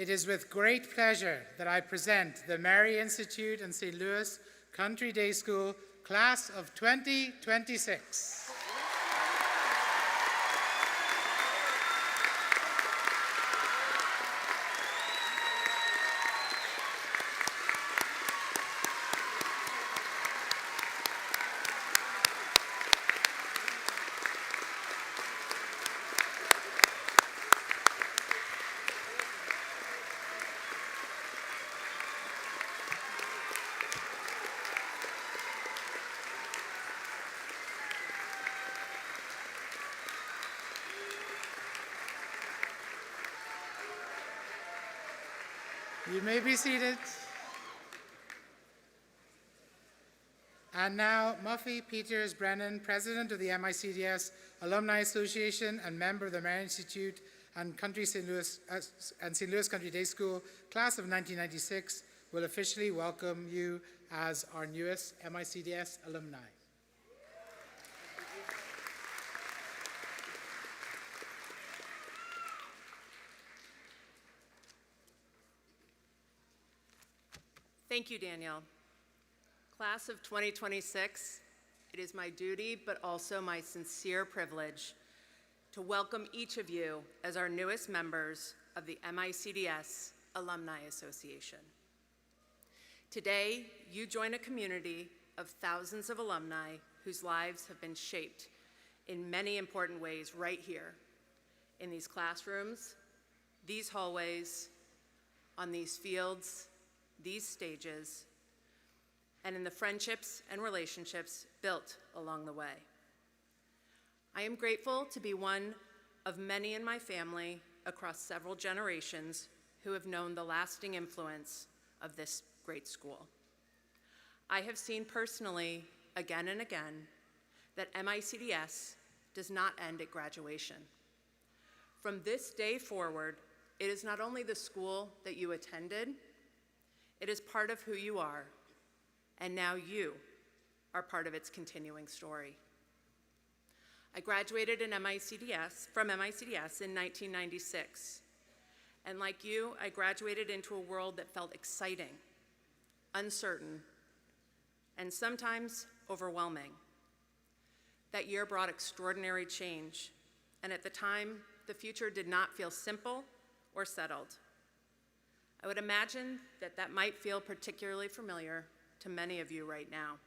It is with great pleasure that I present the Mary Institute and St. Louis Country Day School Class of 2026. You may be seated. And now, Muffy Peters Brennan, President of the MICDS Alumni Association and member of the Marian Institute and St. Louis Country Day School, class of 1996, will officially welcome you as our newest MICDS alumni. Thank you, Danielle. Class of 2026, it is my duty, but also my sincere privilege to welcome each of you as our newest members of the MICDS Alumni Association. Today, you join a community of thousands of alumni whose lives have been shaped in many important ways right here, in these classrooms, these hallways, on these fields, these stages, and in the friendships and relationships built along the way. I am grateful to be one of many in my family across several generations who have known the lasting influence of this great school. I have seen personally, again and again, that MICDS does not end at graduation. From this day forward, it is not only the school that you attended, it is part of who you are, and now you are part of its continuing story. I graduated from MICDS in 1996, and like you, I graduated into a world that felt exciting, uncertain, and sometimes overwhelming. That year brought extraordinary change, and at the time, the future did not feel simple or settled. I would imagine that that might feel particularly familiar to many of you right now.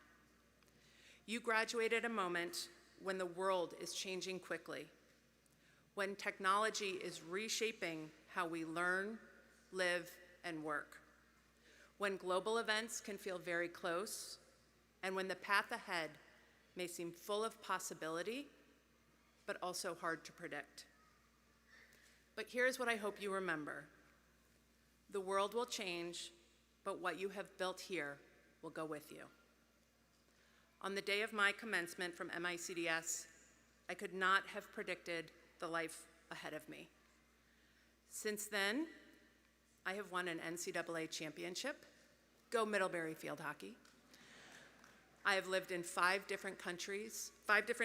You graduated at a moment when the world is changing quickly, when technology is reshaping how we learn, live, and work, when global events can feel very close, and when the path ahead may seem full of possibility, but also hard to predict. But here's what I hope you remember. The world will change, but what you have built here will go with you. On the day of my commencement from MICDS, I could not have predicted the life ahead of me. Since then, I have won an NCAA championship. Go Middlebury Field Hockey. I have lived in five different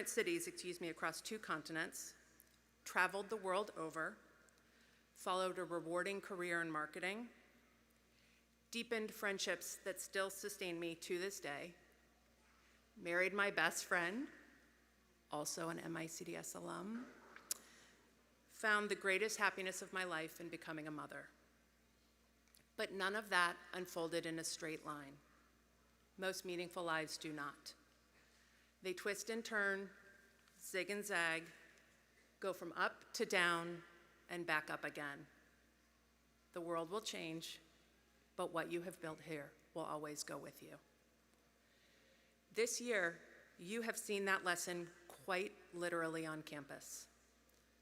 cities, across 2 continents, traveled the world over, followed a rewarding career in marketing, deepened friendships that still sustain me to this day, married my best friend, also an MICDS alum, found the greatest happiness of my life in becoming a mother. But none of that unfolded in a straight line. Most meaningful lives do not. They twist and turn, zig and zag, go from up to down, and back up again. The world will change, but what you have built here will always go with you. This year, you have seen that lesson quite literally on campus.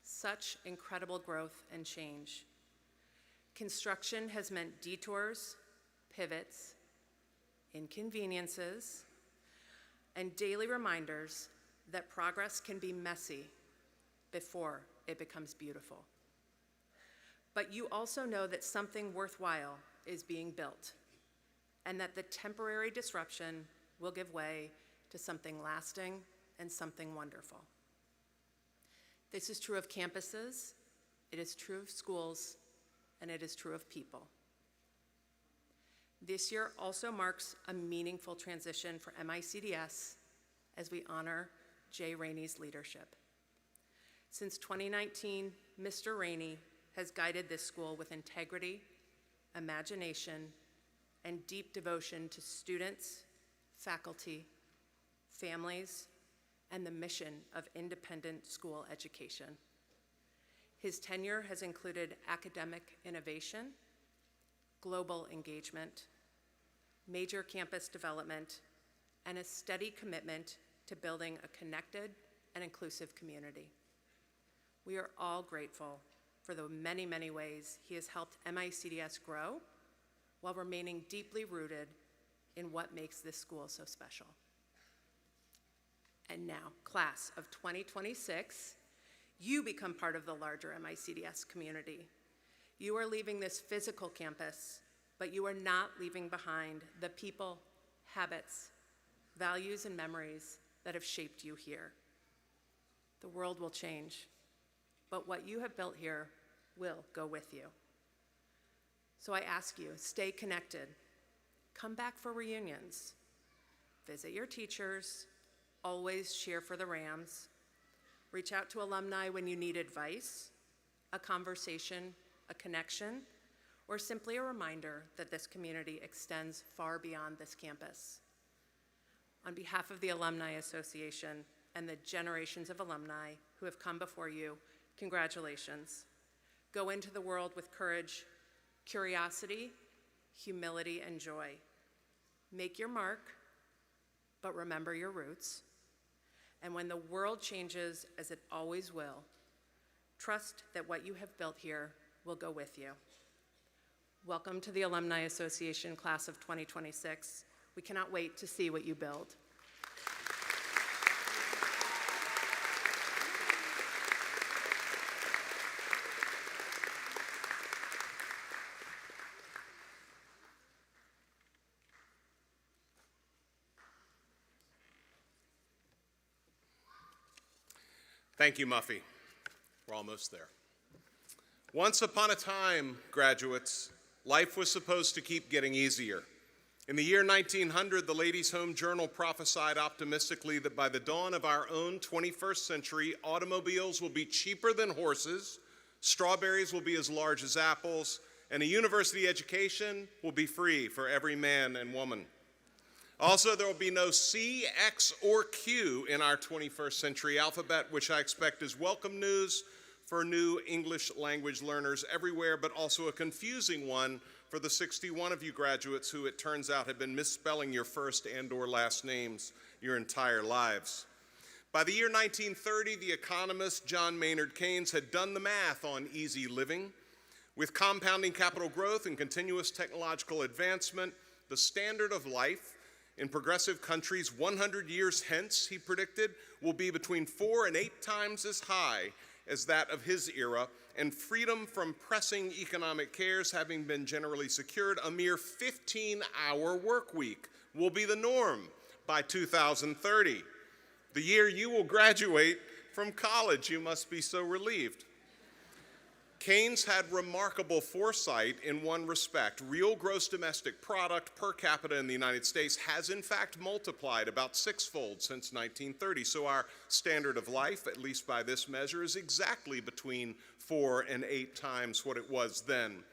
Such incredible growth and change. Construction has meant detours, pivots, inconveniences, and daily reminders that progress can be messy before it becomes beautiful. But you also know that something worthwhile is being built, and that the temporary disruption will give way to something lasting and something wonderful. This is true of campuses, it is true of schools, and it is true of people. This year also marks a meaningful transition for MICDS as we honor Jay Rainey's leadership. Since 2019, Mr. Rainey has guided this school with integrity, imagination, and deep devotion to students, faculty, families, and the mission of independent school education. His tenure has included academic innovation, global engagement, major campus development, and a steady commitment to building a connected and inclusive community. We are all grateful for the many, many ways he has helped MICDS grow while remaining deeply rooted in what makes this school so special. And now, class of 2026, you become part of the larger MICDS community. You are leaving this physical campus, but you are not leaving behind the people, habits, values, and memories that have shaped you here. The world will change, but what you have built here will go with you. So I ask you, stay connected. Come back for reunions. Visit your teachers. Always cheer for the Rams. Reach out to alumni when you need advice, a conversation, a connection, or simply a reminder that this community extends far beyond this campus. On behalf of the Alumni Association and the generations of alumni who have come before you, congratulations. Go into the world with courage, curiosity, humility, and joy. Make your mark, but remember your roots. And when the world changes, as it always will, trust that what you have built here will go with you. Welcome to the Alumni Association Class of 2026. We cannot wait to see what you build. Thank you, Muffy. We're almost there. Once upon a time, graduates, life was supposed to keep getting easier. In the year 1900, the Ladies' Home Journal prophesied optimistically that by the dawn of our own 21st century, automobiles will be cheaper than horses, strawberries will be as large as apples, and a university education will be free for every man and woman. Also, there will be no C, X, or Q in our 21st century alphabet, which I expect is welcome news for new English language learners everywhere, but also a confusing one for the 61 of you graduates who, it turns out, have been misspelling your first and/or last names your entire lives. By the year 1930, the economist John Maynard Keynes had done the math on easy living. With compounding capital growth and continuous technological advancement, the standard of life in progressive countries 100 years hence, he predicted, will be between 4 and 8 times as high as that of his era, and freedom from pressing economic cares having been generally secured, a mere 15-hour work week will be the norm by 2030. The year you will graduate from college, you must be so relieved. Keynes had remarkable foresight in one respect. Real gross domestic product per capita in the United States has in fact multiplied about 6-fold since 1930. So our standard of life, at least by this measure, is exactly between 4 and 8 times what it was then.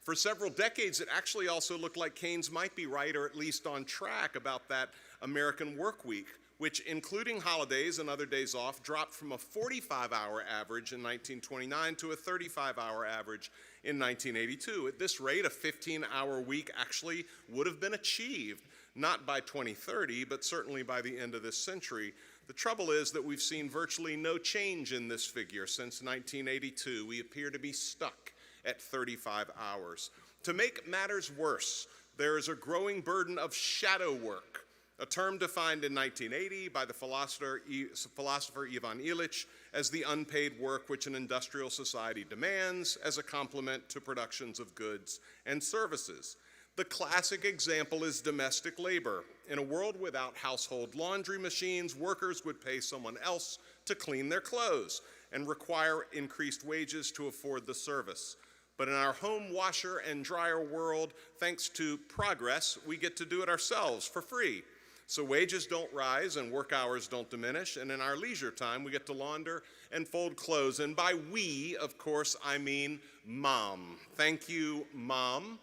For several decades, it actually also looked like Keynes might be right, or at least on track, about that American work week, which, including holidays and other days off, dropped from a 45-hour average in 1929 to a 35-hour average in 1982. At this rate, a 15-hour week actually would have been achieved, not by 2030, but certainly by the end of this century. The trouble is that we've seen virtually no change in this figure since 1982. We appear to be stuck at 35 hours. To make matters worse, there is a growing burden of shadow work, a term defined in 1980 by the philosopher Ivan Illich as the unpaid work which an industrial society demands as a complement to productions of goods and services. The classic example is domestic labor. In a world without household laundry machines, workers would pay someone else to clean their clothes and require increased wages to afford the service. But in our home washer and dryer world, thanks to progress, we get to do it ourselves for free. So wages don't rise and work hours don't diminish, and in our leisure time, we get to launder and fold clothes. And by we, of course, I mean Mom. Thank you, Mom.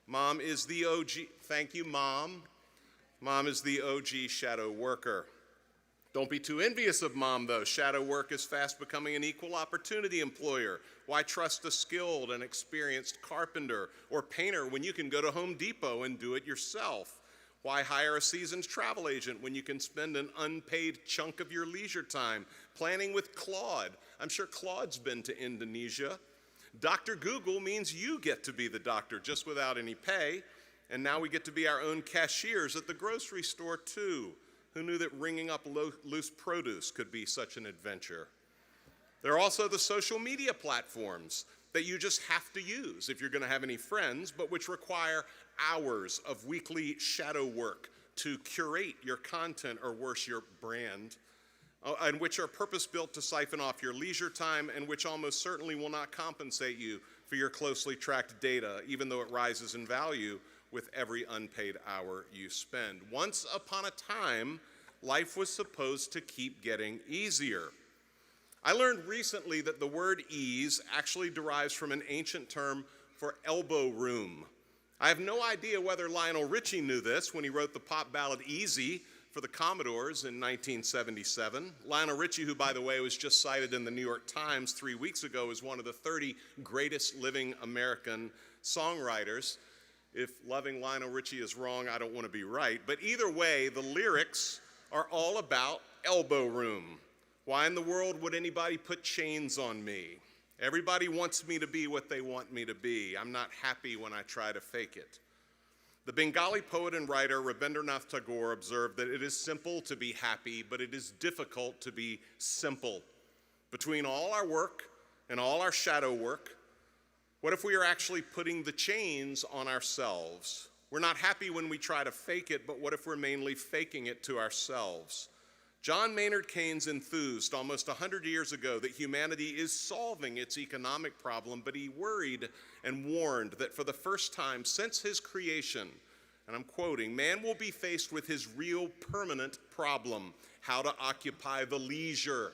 Mom is the OG. Thank you, Mom. Mom is the OG shadow worker. Don't be too envious of Mom, though. Shadow work is fast becoming an equal opportunity employer. Why trust a skilled and experienced carpenter or painter when you can go to Home Depot and do it yourself? Why hire a seasoned travel agent when you can spend an unpaid chunk of your leisure time planning with Claude? I'm sure Claude's been to Indonesia. Dr. Google means you get to be the doctor just without any pay. And now we get to be our own cashiers at the grocery store, too. Who knew that ringing up loose produce could be such an adventure? There are also the social media platforms that you just have to use if you're going to have any friends, but which require hours of weekly shadow work to curate your content, or worse, your brand, and which are purpose-built to siphon off your leisure time, and which almost certainly will not compensate you for your closely tracked data, even though it rises in value with every unpaid hour you spend. Once upon a time, life was supposed to keep getting easier. I learned recently that the word ease actually derives from an ancient term for elbow room. I have no idea whether Lionel Richie knew this when he wrote the pop ballad Easy for the Commodores in 1977. Lionel Richie, who, by the way, was just cited in the New York Times 3 weeks ago as one of the 30 greatest living American songwriters. If loving Lionel Richie is wrong, I don't want to be right. But either way, the lyrics are all about elbow room. Why in the world would anybody put chains on me? Everybody wants me to be what they want me to be. I'm not happy when I try to fake it. The Bengali poet and writer Rabindranath Tagore observed that it is simple to be happy, but it is difficult to be simple. Between all our work and all our shadow work, what if we are actually putting the chains on ourselves? We're not happy when we try to fake it, but what if we're mainly faking it to ourselves? John Maynard Keynes enthused almost 100 years ago that humanity is solving its economic problem, but he worried and warned that for the first time since his creation, and I'm quoting, man will be faced with his real permanent problem, how to occupy the leisure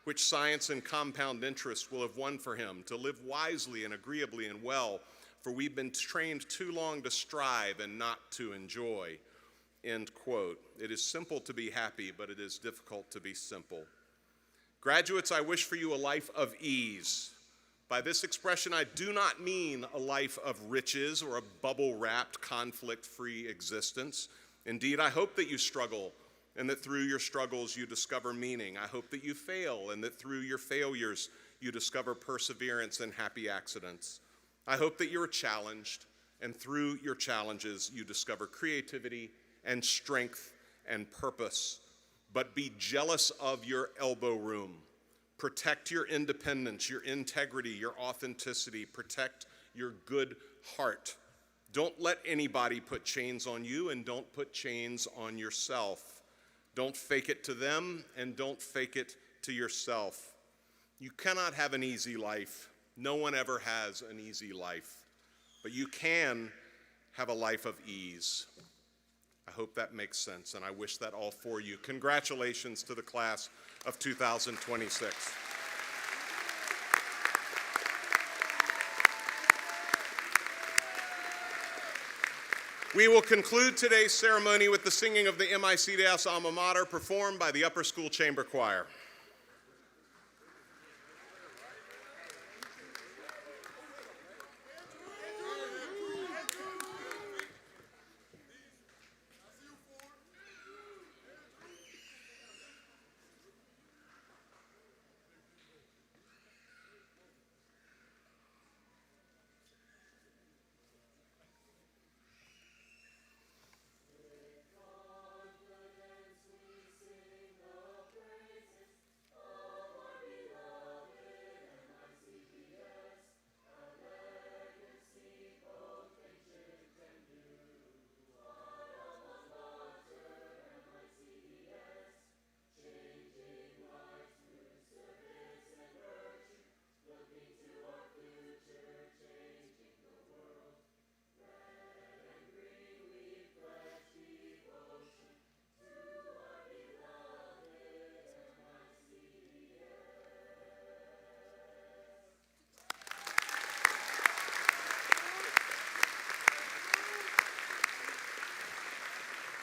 which science and compound interest will have won for him, to live wisely and agreeably and well, for we've been trained too long to strive and not to enjoy. End quote. It is simple to be happy, but it is difficult to be simple. Graduates, I wish for you a life of ease. By this expression, I do not mean a life of riches or a bubble-wrapped, conflict-free existence. Indeed, I hope that you struggle and that through your struggles you discover meaning. I hope that you fail and that through your failures you discover perseverance and happy accidents. I hope that you're challenged and through your challenges you discover creativity and strength and purpose. But be jealous of your elbow room. Protect your independence, your integrity, your authenticity. Protect your good heart. Don't let anybody put chains on you, and don't put chains on yourself. Don't fake it to them, and don't fake it to yourself. You cannot have an easy life. No one ever has an easy life. But you can have a life of ease. I hope that makes sense, and I wish that all for you. Congratulations to the class of 2026. We will conclude today's ceremony with the singing of the MICDS alma mater performed by the Upper School Chamber Choir.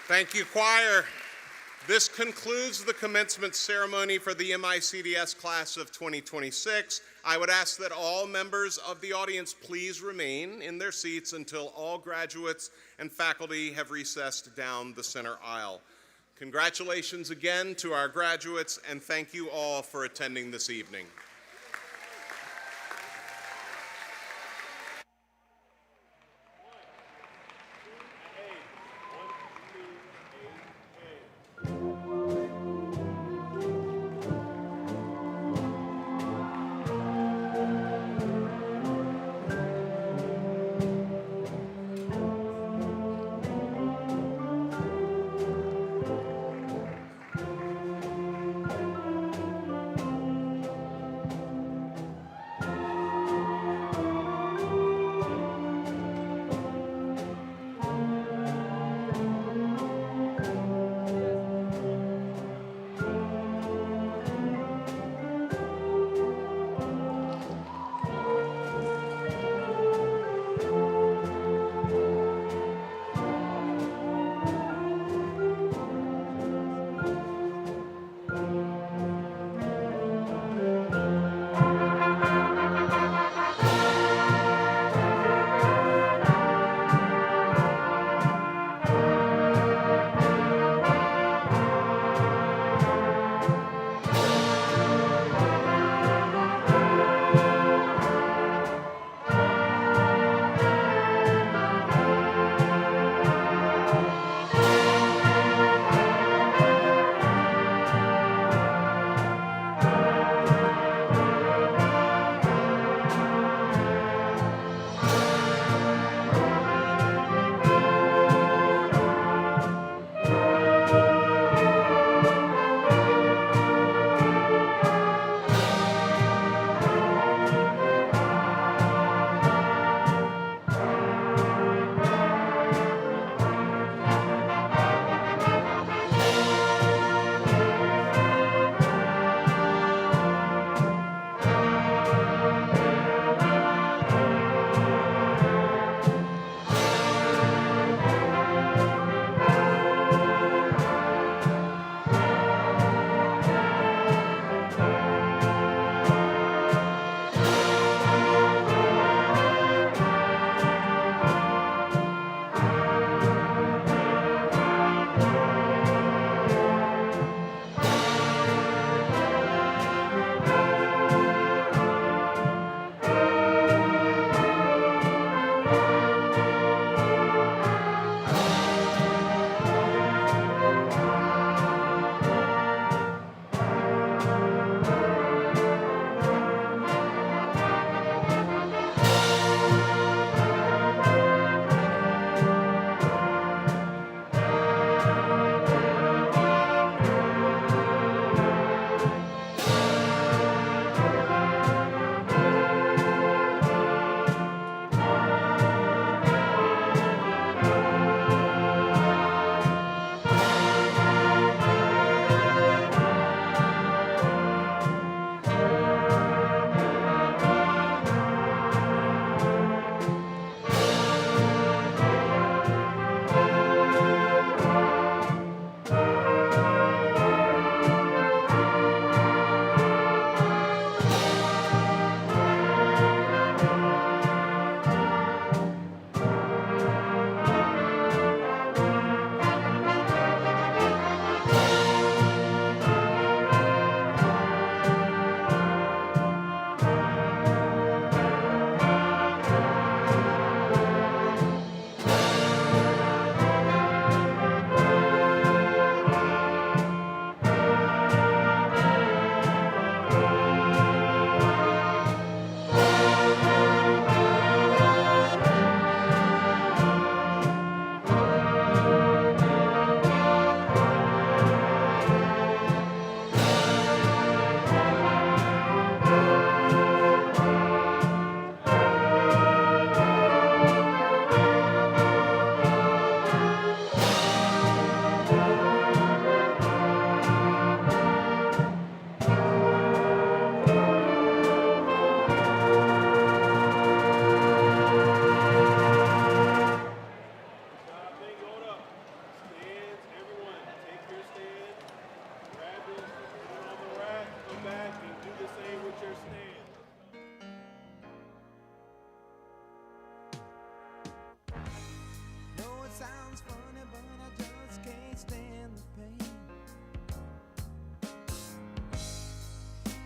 Thank you, choir. This concludes the commencement ceremony for the MICDS class of 2026. I would ask that all members of the audience please remain in their seats until all graduates and faculty have recessed down the center aisle. Congratulations again to our graduates, and thank you all for attending this evening.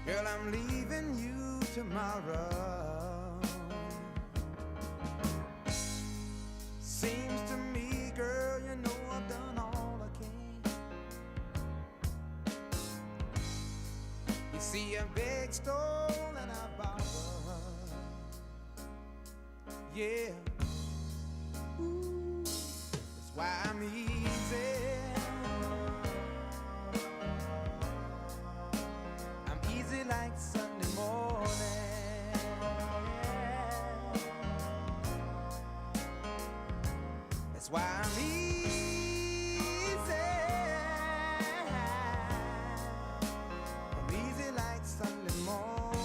Girl, I'm leaving you tomorrow. Seems to me, girl, you know I've done all I can. You see, I beg, stole, and I borrowed. Yeah. Ooh, that's why I'm easy. I'm easy like Sunday morning. That's why I'm easy. I'm easy like Sunday morning.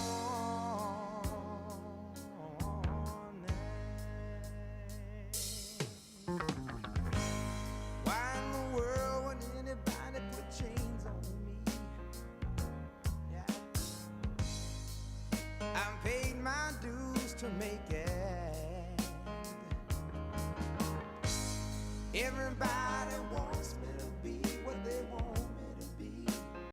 Why in the world would anybody put chains on me? Yeah. I've paid my dues to make it. Everybody wants me.